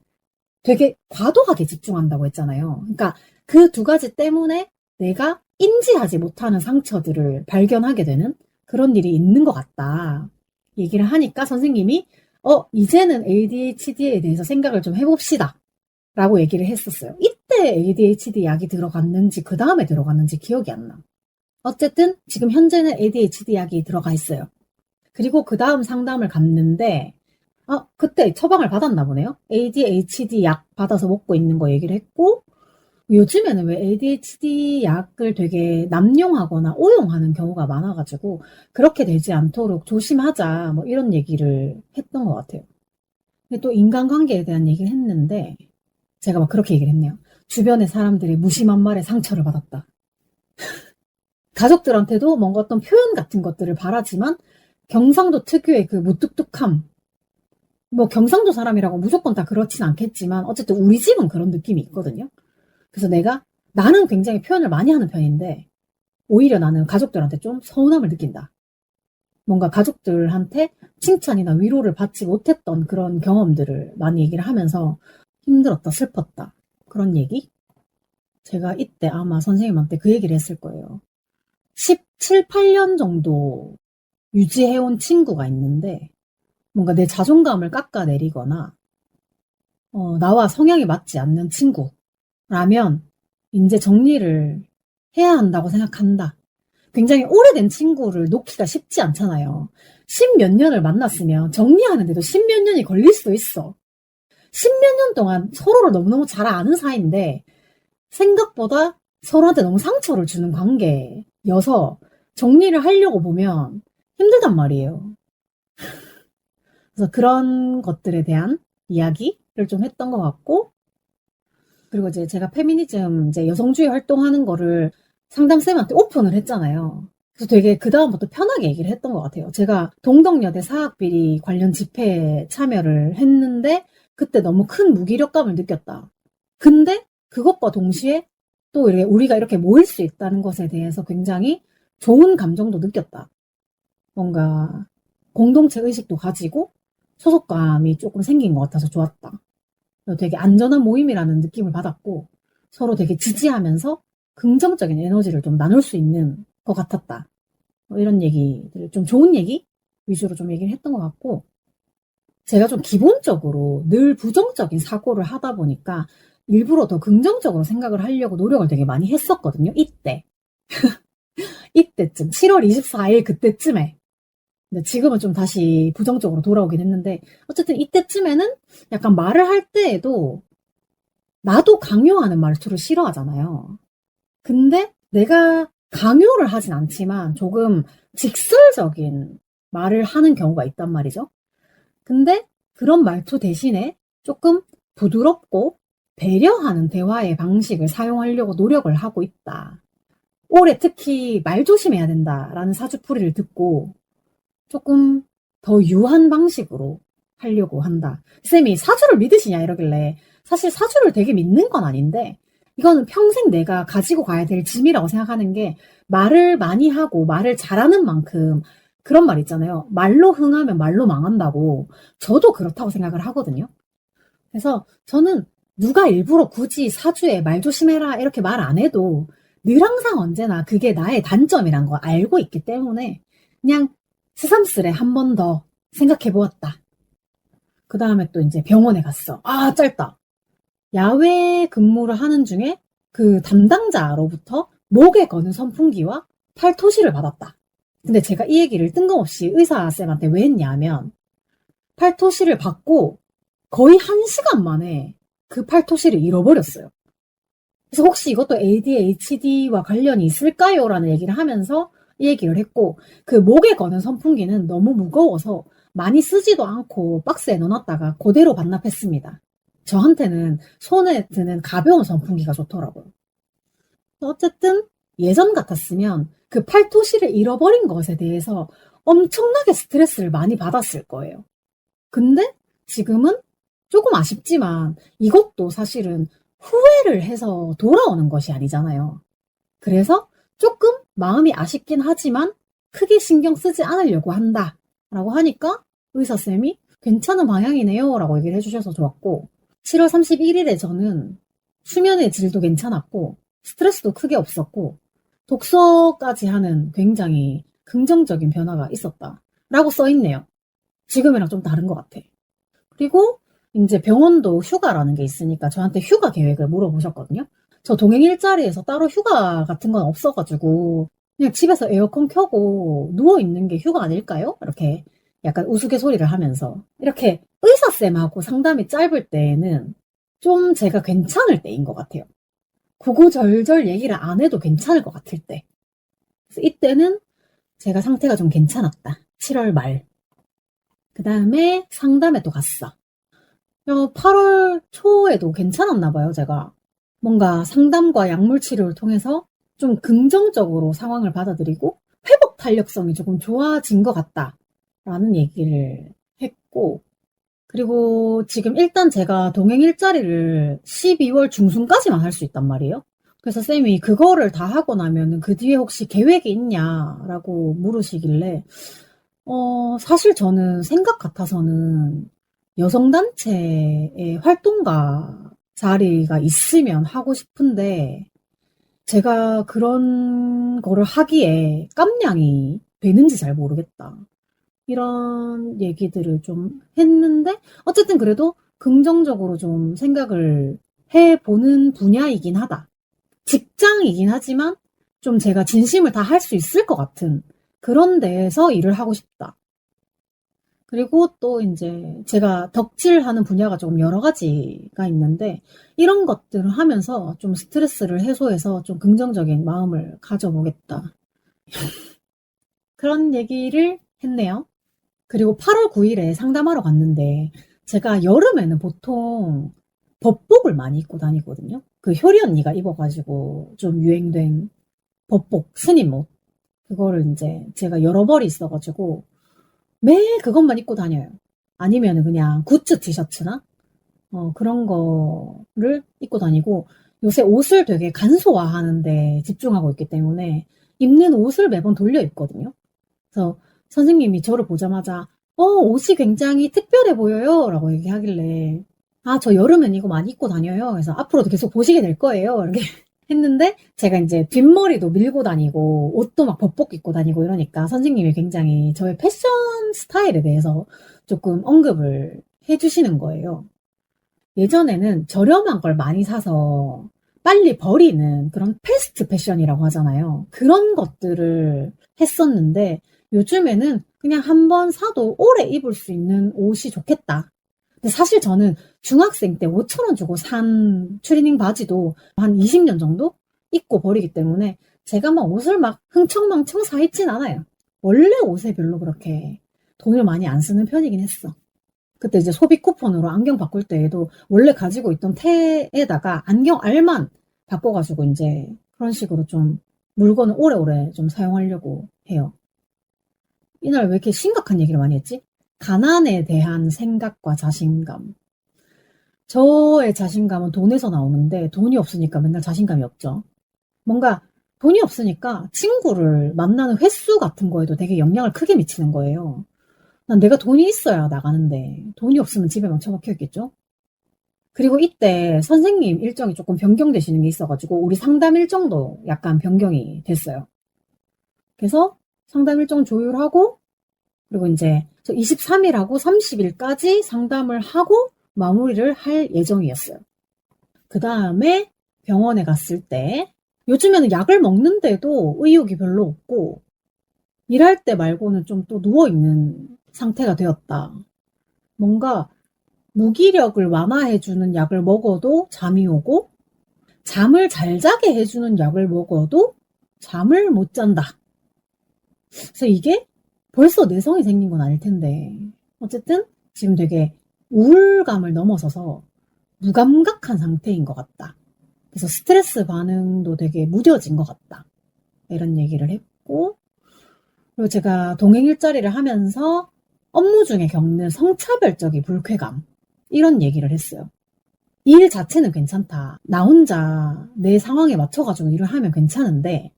되게 과도하게 집중한다고 했잖아요. 그러니까 그 두 가지 때문에 내가 인지하지 못하는 상처들을 발견하게 되는 그런 일이 있는 것 같다. 얘기를 하니까 선생님이 이제는 ADHD에 대해서 생각을 좀 해봅시다. 라고 얘기를 했었어요. 이때 ADHD 약이 들어갔는지 그 다음에 들어갔는지 기억이 안 나. 어쨌든 지금 현재는 ADHD 약이 들어가 있어요. 그리고 그 다음 상담을 갔는데 그때 처방을 받았나 보네요. ADHD 약 받아서 먹고 있는 거 얘기를 했고 요즘에는 왜 ADHD 약을 되게 남용하거나 오용하는 경우가 많아가지고 그렇게 되지 않도록 조심하자 뭐 이런 얘기를 했던 것 같아요. 근데 또 인간관계에 대한 얘기를 했는데 제가 막 그렇게 얘기를 했네요. 주변의 사람들이 무심한 말에 상처를 받았다. 가족들한테도 뭔가 어떤 표현 같은 것들을 바라지만 경상도 특유의 그 무뚝뚝함 뭐 경상도 사람이라고 무조건 다 그렇진 않겠지만 어쨌든 우리 집은 그런 느낌이 있거든요. 그래서 나는 굉장히 표현을 많이 하는 편인데 오히려 나는 가족들한테 좀 서운함을 느낀다. 뭔가 가족들한테 칭찬이나 위로를 받지 못했던 그런 경험들을 많이 얘기를 하면서 힘들었다, 슬펐다. 그런 얘기? 제가 이때 아마 선생님한테 그 얘기를 했을 거예요. 17, 8년 정도 유지해온 친구가 있는데 뭔가 내 자존감을 깎아내리거나 나와 성향이 맞지 않는 친구라면 이제 정리를 해야 한다고 생각한다. 굉장히 오래된 친구를 놓기가 쉽지 않잖아요. 십몇 년을 만났으면 정리하는데도 십몇 년이 걸릴 수도 있어. 십몇 년 동안 서로를 너무너무 잘 아는 사이인데 생각보다 서로한테 너무 상처를 주는 관계여서 정리를 하려고 보면 힘들단 말이에요. 그래서 그런 것들에 대한 이야기를 좀 했던 것 같고, 그리고 이제 제가 페미니즘, 이제 여성주의 활동하는 거를 상담쌤한테 오픈을 했잖아요. 그래서 되게 그다음부터 편하게 얘기를 했던 것 같아요. 제가 동덕여대 사학비리 관련 집회에 참여를 했는데, 그때 너무 큰 무기력감을 느꼈다. 근데 그것과 동시에 또 우리가 이렇게 모일 수 있다는 것에 대해서 굉장히 좋은 감정도 느꼈다. 뭔가 공동체 의식도 가지고 소속감이 조금 생긴 것 같아서 좋았다. 되게 안전한 모임이라는 느낌을 받았고 서로 되게 지지하면서 긍정적인 에너지를 좀 나눌 수 있는 것 같았다. 이런 얘기들, 좀 좋은 얘기 위주로 좀 얘기를 했던 것 같고, 제가 좀 기본적으로 늘 부정적인 사고를 하다 보니까 일부러 더 긍정적으로 생각을 하려고 노력을 되게 많이 했었거든요. 이때쯤 7월 24일 그때쯤에. 근데 지금은 좀 다시 부정적으로 돌아오긴 했는데 어쨌든 이때쯤에는 약간 말을 할 때에도 나도 강요하는 말투를 싫어하잖아요. 근데 내가 강요를 하진 않지만 조금 직설적인 말을 하는 경우가 있단 말이죠. 근데 그런 말투 대신에 조금 부드럽고 배려하는 대화의 방식을 사용하려고 노력을 하고 있다. 올해 특히 말 조심해야 된다라는 사주풀이를 듣고 조금 더 유한 방식으로 하려고 한다. 쌤이 사주를 믿으시냐 이러길래 사실 사주를 되게 믿는 건 아닌데 이거는 평생 내가 가지고 가야 될 짐이라고 생각하는 게 말을 많이 하고 말을 잘하는 만큼 그런 말 있잖아요. 말로 흥하면 말로 망한다고. 저도 그렇다고 생각을 하거든요. 그래서 저는 누가 일부러 굳이 사주에 말 조심해라 이렇게 말 안 해도 늘 항상 언제나 그게 나의 단점이란 거 알고 있기 때문에 그냥 새삼스레 한 번 더 생각해 보았다. 그 다음에 또 이제 병원에 갔어. 아, 짧다. 야외 근무를 하는 중에 그 담당자로부터 목에 거는 선풍기와 팔토시를 받았다. 근데 제가 이 얘기를 뜬금없이 의사쌤한테 왜 했냐면 팔토시를 받고 거의 1시간 만에 그 팔토시를 잃어버렸어요. 그래서 혹시 이것도 ADHD와 관련이 있을까요? 라는 얘기를 하면서 이 얘기를 했고, 그 목에 거는 선풍기는 너무 무거워서 많이 쓰지도 않고 박스에 넣어놨다가 그대로 반납했습니다. 저한테는 손에 드는 가벼운 선풍기가 좋더라고요. 어쨌든 예전 같았으면 그 팔토시를 잃어버린 것에 대해서 엄청나게 스트레스를 많이 받았을 거예요. 근데 지금은 조금 아쉽지만 이것도 사실은 후회를 해서 돌아오는 것이 아니잖아요. 그래서 조금 마음이 아쉽긴 하지만 크게 신경 쓰지 않으려고 한다 라고 하니까 의사쌤이 괜찮은 방향이네요 라고 얘기를 해주셔서 좋았고, 7월 31일에 저는 수면의 질도 괜찮았고 스트레스도 크게 없었고 독서까지 하는 굉장히 긍정적인 변화가 있었다 라고 써있네요. 지금이랑 좀 다른 것 같아. 그리고 이제 병원도 휴가라는 게 있으니까 저한테 휴가 계획을 물어보셨거든요. 저 동행 일자리에서 따로 휴가 같은 건 없어가지고 그냥 집에서 에어컨 켜고 누워있는 게 휴가 아닐까요? 이렇게 약간 우스갯소리를 하면서 이렇게 의사쌤하고 상담이 짧을 때에는 좀 제가 괜찮을 때인 것 같아요. 구구절절 얘기를 안 해도 괜찮을 것 같을 때. 그래서 이때는 제가 상태가 좀 괜찮았다. 7월 말. 그 다음에 상담에 또 갔어. 8월 초에도 괜찮았나 봐요, 제가. 뭔가 상담과 약물 치료를 통해서 좀 긍정적으로 상황을 받아들이고 회복 탄력성이 조금 좋아진 것 같다라는 얘기를 했고, 그리고 지금 일단 제가 동행 일자리를 12월 중순까지만 할 수 있단 말이에요. 그래서 쌤이 그거를 다 하고 나면은 그 뒤에 혹시 계획이 있냐라고 물으시길래 사실 저는 생각 같아서는 여성단체의 활동가가 자리가 있으면 하고 싶은데 제가 그런 거를 하기에 깜냥이 되는지 잘 모르겠다. 이런 얘기들을 좀 했는데 어쨌든 그래도 긍정적으로 좀 생각을 해보는 분야이긴 하다. 직장이긴 하지만 좀 제가 진심을 다 할 수 있을 것 같은 그런 데에서 일을 하고 싶다. 그리고 또 이제 제가 덕질하는 분야가 조금 여러 가지가 있는데 이런 것들을 하면서 좀 스트레스를 해소해서 좀 긍정적인 마음을 가져보겠다. 그런 얘기를 했네요. 그리고 8월 9일에 상담하러 갔는데 제가 여름에는 보통 법복을 많이 입고 다니거든요. 그 효리 언니가 입어가지고 좀 유행된 법복, 스님 옷. 그거를 이제 제가 여러 벌이 있어가지고 매일 그것만 입고 다녀요. 아니면 그냥 굿즈 티셔츠나 그런 거를 입고 다니고 요새 옷을 되게 간소화하는데 집중하고 있기 때문에 입는 옷을 매번 돌려 입거든요. 그래서 선생님이 저를 보자마자 옷이 굉장히 특별해 보여요 라고 얘기하길래 저 여름엔 이거 많이 입고 다녀요. 그래서 앞으로도 계속 보시게 될 거예요. 이렇게 했는데 제가 이제 뒷머리도 밀고 다니고 옷도 막 법복 입고 다니고 이러니까 선생님이 굉장히 저의 패션 스타일에 대해서 조금 언급을 해주시는 거예요. 예전에는 저렴한 걸 많이 사서 빨리 버리는 그런 패스트 패션이라고 하잖아요. 그런 것들을 했었는데 요즘에는 그냥 한 번 사도 오래 입을 수 있는 옷이 좋겠다. 근데 사실 저는 중학생 때 5,000원 주고 산 추리닝 바지도 한 20년 정도 입고 버리기 때문에 제가 막 옷을 막 흥청망청 사 입진 않아요. 원래 옷에 별로 그렇게 돈을 많이 안 쓰는 편이긴 했어. 그때 이제 소비 쿠폰으로 안경 바꿀 때에도 원래 가지고 있던 태에다가 안경 알만 바꿔가지고 이제 그런 식으로 좀 물건을 오래오래 좀 사용하려고 해요. 이날 왜 이렇게 심각한 얘기를 많이 했지? 가난에 대한 생각과 자신감. 저의 자신감은 돈에서 나오는데 돈이 없으니까 맨날 자신감이 없죠. 뭔가 돈이 없으니까 친구를 만나는 횟수 같은 거에도 되게 영향을 크게 미치는 거예요. 난 내가 돈이 있어야 나가는데 돈이 없으면 집에만 처박혀 있겠죠? 그리고 이때 선생님 일정이 조금 변경되시는 게 있어가지고 우리 상담 일정도 약간 변경이 됐어요. 그래서 상담 일정 조율하고 그리고 이제 23일하고 30일까지 상담을 하고 마무리를 할 예정이었어요. 그 다음에 병원에 갔을 때 요즘에는 약을 먹는데도 의욕이 별로 없고 일할 때 말고는 좀 또 누워있는 상태가 되었다. 뭔가 무기력을 완화해주는 약을 먹어도 잠이 오고 잠을 잘 자게 해주는 약을 먹어도 잠을 못 잔다. 그래서 이게 벌써 내성이 생긴 건 아닐 텐데 어쨌든 지금 되게 우울감을 넘어서서 무감각한 상태인 것 같다. 그래서 스트레스 반응도 되게 무뎌진 것 같다. 이런 얘기를 했고 그리고 제가 동행 일자리를 하면서 업무 중에 겪는 성차별적인 불쾌감 이런 얘기를 했어요. 일 자체는 괜찮다. 나 혼자 내 상황에 맞춰가지고 일을 하면 괜찮은데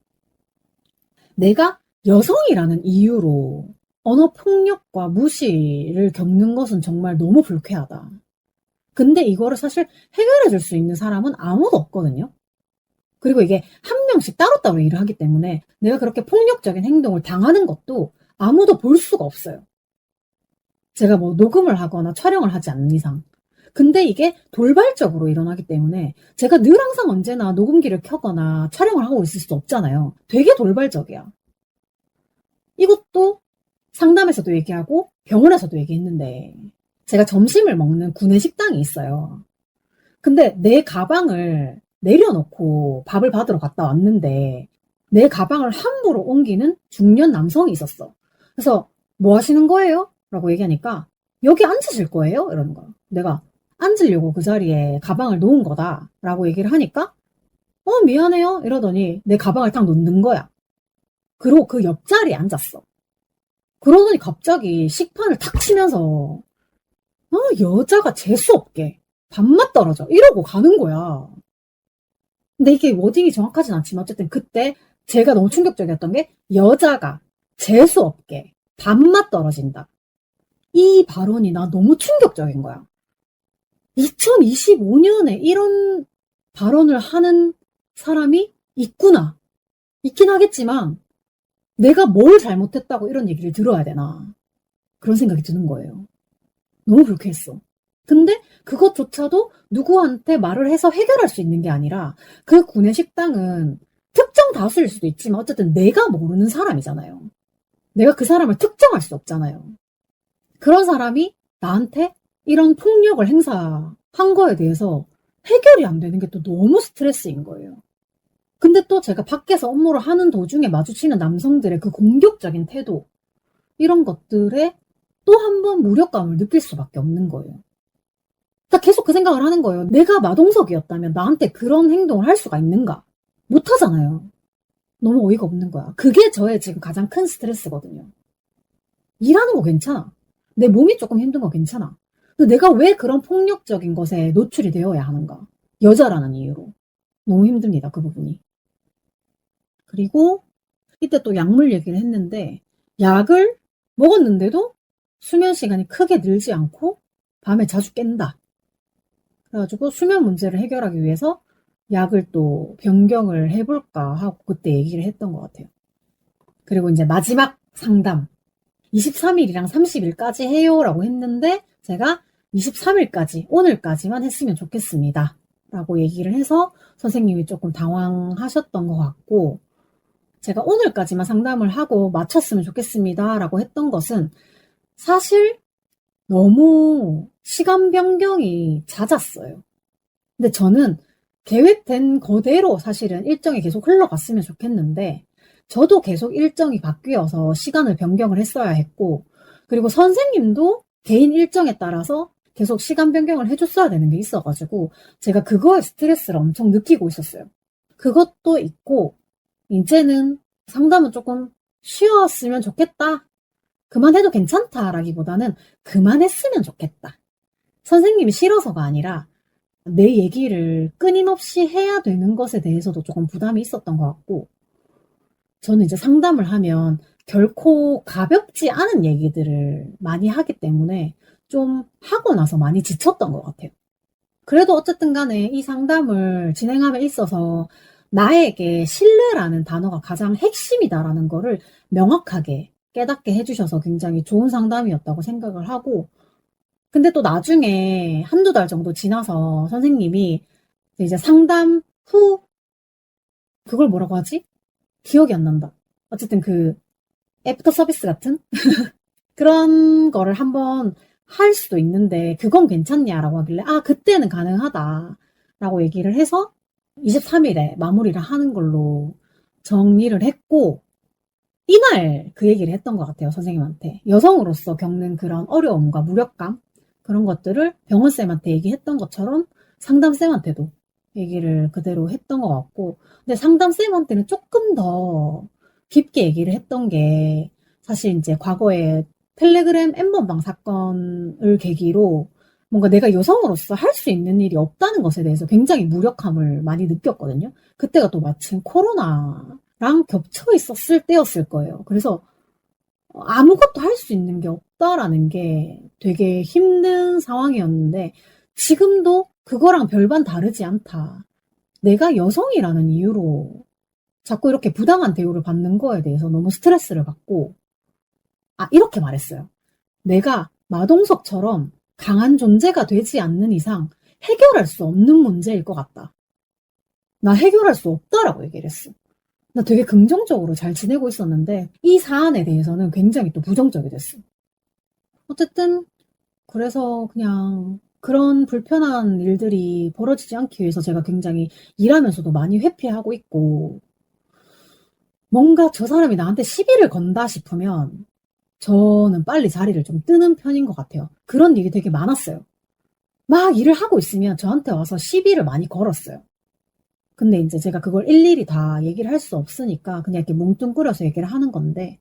내가 여성이라는 이유로 언어폭력과 무시를 겪는 것은 정말 너무 불쾌하다. 근데 이거를 사실 해결해 줄 수 있는 사람은 아무도 없거든요. 그리고 이게 한 명씩 따로따로 일을 하기 때문에 내가 그렇게 폭력적인 행동을 당하는 것도 아무도 볼 수가 없어요. 제가 뭐 녹음을 하거나 촬영을 하지 않는 이상. 근데 이게 돌발적으로 일어나기 때문에 제가 늘 항상 언제나 녹음기를 켜거나 촬영을 하고 있을 수 없잖아요. 되게 돌발적이야. 이것도 상담에서도 얘기하고 병원에서도 얘기했는데 제가 점심을 먹는 구내 식당이 있어요. 근데 내 가방을 내려놓고 밥을 받으러 갔다 왔는데 내 가방을 함부로 옮기는 중년 남성이 있었어. 그래서 뭐 하시는 거예요? 라고 얘기하니까 여기 앉으실 거예요? 이러는 거야. 내가 앉으려고 그 자리에 가방을 놓은 거다 라고 얘기를 하니까 미안해요 이러더니 내 가방을 딱 놓는 거야. 그리고 그 옆자리에 앉았어. 그러더니 갑자기 식판을 탁 치면서 여자가 재수없게 밥맛 떨어져 이러고 가는 거야. 근데 이게 워딩이 정확하진 않지만 어쨌든 그때 제가 너무 충격적이었던 게 여자가 재수없게 밥맛 떨어진다. 이 발언이 나 너무 충격적인 거야. 2025년에 이런 발언을 하는 사람이 있구나. 있긴 하겠지만 내가 뭘 잘못했다고 이런 얘기를 들어야 되나. 그런 생각이 드는 거예요. 너무 불쾌했어. 근데 그것조차도 누구한테 말을 해서 해결할 수 있는 게 아니라 그 구내식당은 특정 다수일 수도 있지만 어쨌든 내가 모르는 사람이잖아요. 내가 그 사람을 특정할 수 없잖아요. 그런 사람이 나한테 이런 폭력을 행사한 거에 대해서 해결이 안 되는 게 또 너무 스트레스인 거예요. 근데 또 제가 밖에서 업무를 하는 도중에 마주치는 남성들의 그 공격적인 태도, 이런 것들에 또 한 번 무력감을 느낄 수밖에 없는 거예요. 그러니까 계속 그 생각을 하는 거예요. 내가 마동석이었다면 나한테 그런 행동을 할 수가 있는가? 못 하잖아요. 너무 어이가 없는 거야. 그게 저의 지금 가장 큰 스트레스거든요. 일하는 거 괜찮아. 내 몸이 조금 힘든 거 괜찮아. 근데 내가 왜 그런 폭력적인 것에 노출이 되어야 하는가? 여자라는 이유로. 너무 힘듭니다, 그 부분이. 그리고 이때 또 약물 얘기를 했는데, 약을 먹었는데도 수면 시간이 크게 늘지 않고 밤에 자주 깬다. 그래가지고 수면 문제를 해결하기 위해서 약을 또 변경을 해볼까 하고 그때 얘기를 했던 것 같아요. 그리고 이제 마지막 상담. 23일이랑 30일까지 해요라고 했는데 제가 23일까지, 오늘까지만 했으면 좋겠습니다. 라고 얘기를 해서 선생님이 조금 당황하셨던 것 같고, 제가 오늘까지만 상담을 하고 마쳤으면 좋겠습니다. 라고 했던 것은 사실 너무 시간 변경이 잦았어요. 근데 저는 계획된 거대로 사실은 일정이 계속 흘러갔으면 좋겠는데, 저도 계속 일정이 바뀌어서 시간을 변경을 했어야 했고, 그리고 선생님도 개인 일정에 따라서 계속 시간 변경을 해줬어야 되는 게 있어가지고, 제가 그거에 스트레스를 엄청 느끼고 있었어요. 그것도 있고, 이제는 상담은 조금 쉬었으면 좋겠다. 그만해도 괜찮다라기보다는 그만했으면 좋겠다. 선생님이 싫어서가 아니라 내 얘기를 끊임없이 해야 되는 것에 대해서도 조금 부담이 있었던 것 같고, 저는 이제 상담을 하면 결코 가볍지 않은 얘기들을 많이 하기 때문에 좀 하고 나서 많이 지쳤던 것 같아요. 그래도 어쨌든 간에 이 상담을 진행함에 있어서 나에게 신뢰라는 단어가 가장 핵심이다라는 거를 명확하게 깨닫게 해주셔서 굉장히 좋은 상담이었다고 생각을 하고, 근데 또 나중에 한두 달 정도 지나서 선생님이 이제 상담 후, 그걸 뭐라고 하지? 기억이 안 난다. 어쨌든 그 애프터 서비스 같은 그런 거를 한번 할 수도 있는데 그건 괜찮냐라고 하길래 그때는 가능하다라고 얘기를 해서 23일에 마무리를 하는 걸로 정리를 했고, 이날 그 얘기를 했던 것 같아요, 선생님한테. 여성으로서 겪는 그런 어려움과 무력감, 그런 것들을 병원쌤한테 얘기했던 것처럼 상담쌤한테도 얘기를 그대로 했던 것 같고, 근데 상담쌤한테는 조금 더 깊게 얘기를 했던 게, 사실 이제 과거에 텔레그램 N번방 사건을 계기로 뭔가 내가 여성으로서 할 수 있는 일이 없다는 것에 대해서 굉장히 무력함을 많이 느꼈거든요. 그때가 또 마침 코로나랑 겹쳐 있었을 때였을 거예요. 그래서 아무것도 할 수 있는 게 없다라는 게 되게 힘든 상황이었는데, 지금도 그거랑 별반 다르지 않다. 내가 여성이라는 이유로 자꾸 이렇게 부당한 대우를 받는 거에 대해서 너무 스트레스를 받고, 이렇게 말했어요. 내가 마동석처럼 강한 존재가 되지 않는 이상 해결할 수 없는 문제일 것 같다. 나 해결할 수 없다라고 얘기를 했어. 나 되게 긍정적으로 잘 지내고 있었는데 이 사안에 대해서는 굉장히 또 부정적이 됐어. 어쨌든 그래서 그냥 그런 불편한 일들이 벌어지지 않기 위해서 제가 굉장히 일하면서도 많이 회피하고 있고, 뭔가 저 사람이 나한테 시비를 건다 싶으면 저는 빨리 자리를 좀 뜨는 편인 것 같아요. 그런 일이 되게 많았어요. 막 일을 하고 있으면 저한테 와서 시비를 많이 걸었어요. 근데 이제 제가 그걸 일일이 다 얘기를 할 수 없으니까 그냥 이렇게 뭉뚱그려서 얘기를 하는 건데,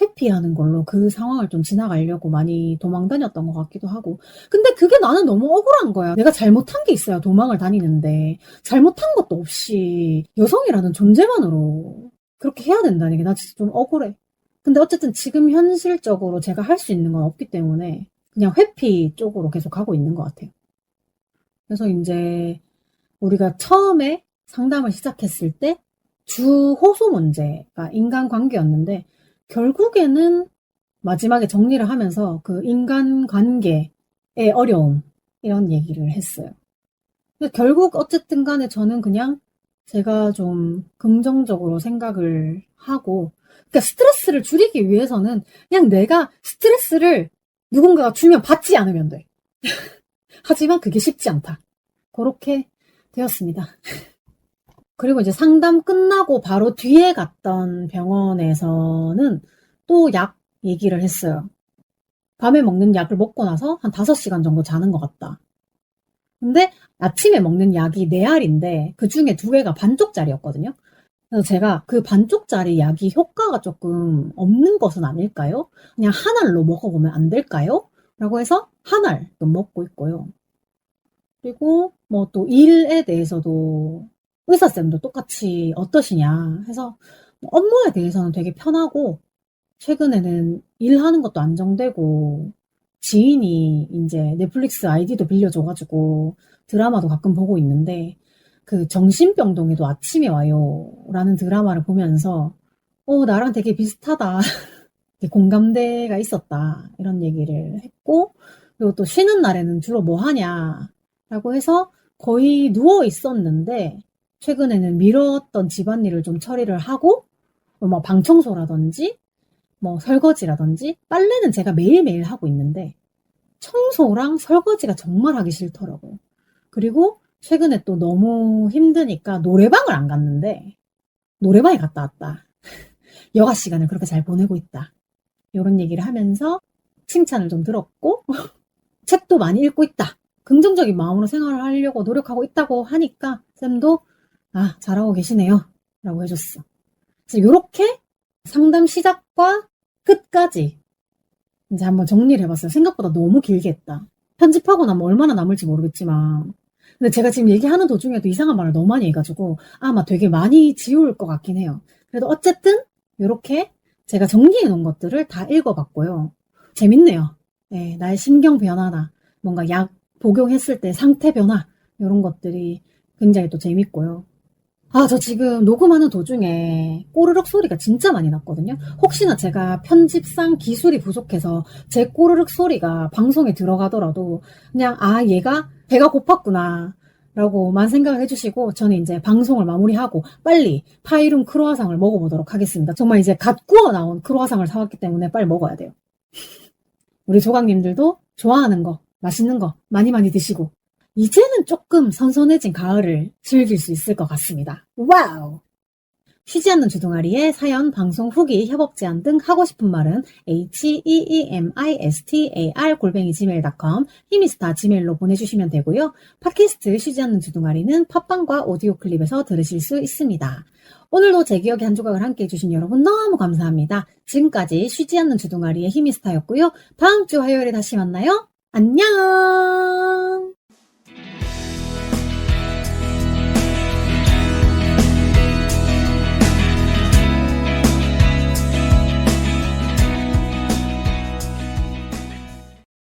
회피하는 걸로 그 상황을 좀 지나가려고 많이 도망 다녔던 것 같기도 하고. 근데 그게 나는 너무 억울한 거야. 내가 잘못한 게 있어야 도망을 다니는데 잘못한 것도 없이 여성이라는 존재만으로 그렇게 해야 된다는 게 나 진짜 좀 억울해. 근데 어쨌든 지금 현실적으로 제가 할 수 있는 건 없기 때문에 그냥 회피 쪽으로 계속 가고 있는 것 같아요. 그래서 이제 우리가 처음에 상담을 시작했을 때 주 호소 문제가 인간관계였는데 결국에는 마지막에 정리를 하면서 그 인간관계의 어려움 이런 얘기를 했어요. 결국 어쨌든 간에 저는 그냥 제가 좀 긍정적으로 생각을 하고 그러니까 스트레스를 줄이기 위해서는 그냥 내가 스트레스를 누군가가 주면 받지 않으면 돼. 하지만 그게 쉽지 않다. 그렇게 되었습니다. 그리고 이제 상담 끝나고 바로 뒤에 갔던 병원에서는 또 약 얘기를 했어요. 밤에 먹는 약을 먹고 나서 한 5시간 정도 자는 것 같다. 근데 아침에 먹는 약이 4알인데 그 중에 2개가 반쪽짜리였거든요. 그래서 제가 그 반쪽짜리 약이 효과가 조금 없는 것은 아닐까요? 그냥 한 알로 먹어보면 안 될까요? 라고 해서 한 알 먹고 있고요. 그리고 뭐 또 일에 대해서도 의사쌤도 똑같이 어떠시냐 해서 업무에 대해서는 되게 편하고 최근에는 일하는 것도 안정되고 지인이 이제 넷플릭스 아이디도 빌려줘가지고 드라마도 가끔 보고 있는데 그 정신병동에도 아침에 와요 라는 드라마를 보면서 나랑 되게 비슷하다 공감대가 있었다 이런 얘기를 했고 그리고 또 쉬는 날에는 주로 뭐 하냐 라고 해서 거의 누워 있었는데 최근에는 미뤘던 집안일을 좀 처리를 하고 뭐 방 청소라든지 뭐 설거지라든지 빨래는 제가 매일매일 하고 있는데 청소랑 설거지가 정말 하기 싫더라고요. 그리고 최근에 또 너무 힘드니까 노래방을 안 갔는데 노래방에 갔다 왔다. 여가 시간을 그렇게 잘 보내고 있다. 이런 얘기를 하면서 칭찬을 좀 들었고 책도 많이 읽고 있다. 긍정적인 마음으로 생활을 하려고 노력하고 있다고 하니까 쌤도 잘하고 계시네요 라고 해줬어. 그래서 이렇게 상담 시작과 끝까지 이제 한번 정리를 해봤어요. 생각보다 너무 길게 했다. 편집하고 나면 얼마나 남을지 모르겠지만 근데 제가 지금 얘기하는 도중에도 이상한 말을 너무 많이 해가지고 아마 되게 많이 지울 것 같긴 해요. 그래도 어쨌든 이렇게 제가 정리해 놓은 것들을 다 읽어봤고요. 재밌네요. 네, 나의 심경 변화나 뭔가 약 복용했을 때 상태 변화 이런 것들이 굉장히 또 재밌고요. 저 지금 녹음하는 도중에 꼬르륵 소리가 진짜 많이 났거든요. 혹시나 제가 편집상 기술이 부족해서 제 꼬르륵 소리가 방송에 들어가더라도 그냥 얘가 배가 고팠구나 라고만 생각을 해주시고 저는 이제 방송을 마무리하고 빨리 파이룸 크루아상을 먹어보도록 하겠습니다. 정말 이제 갓 구워 나온 크루아상을 사왔기 때문에 빨리 먹어야 돼요. 우리 조각님들도 좋아하는 거, 맛있는 거 많이 많이 드시고 이제는 조금 선선해진 가을을 즐길 수 있을 것 같습니다. 와우! 쉬지 않는 주둥아리에 사연, 방송 후기, 협업 제안 등 하고 싶은 말은 heemistar@gmail.com 히미스타 gmail로 보내주시면 되고요. 팟캐스트 쉬지 않는 주둥아리는 팟빵과 오디오 클립에서 들으실 수 있습니다. 오늘도 제 기억의 한 조각을 함께 해주신 여러분 너무 감사합니다. 지금까지 쉬지 않는 주둥아리의 히미스타였고요. 다음 주 화요일에 다시 만나요. 안녕!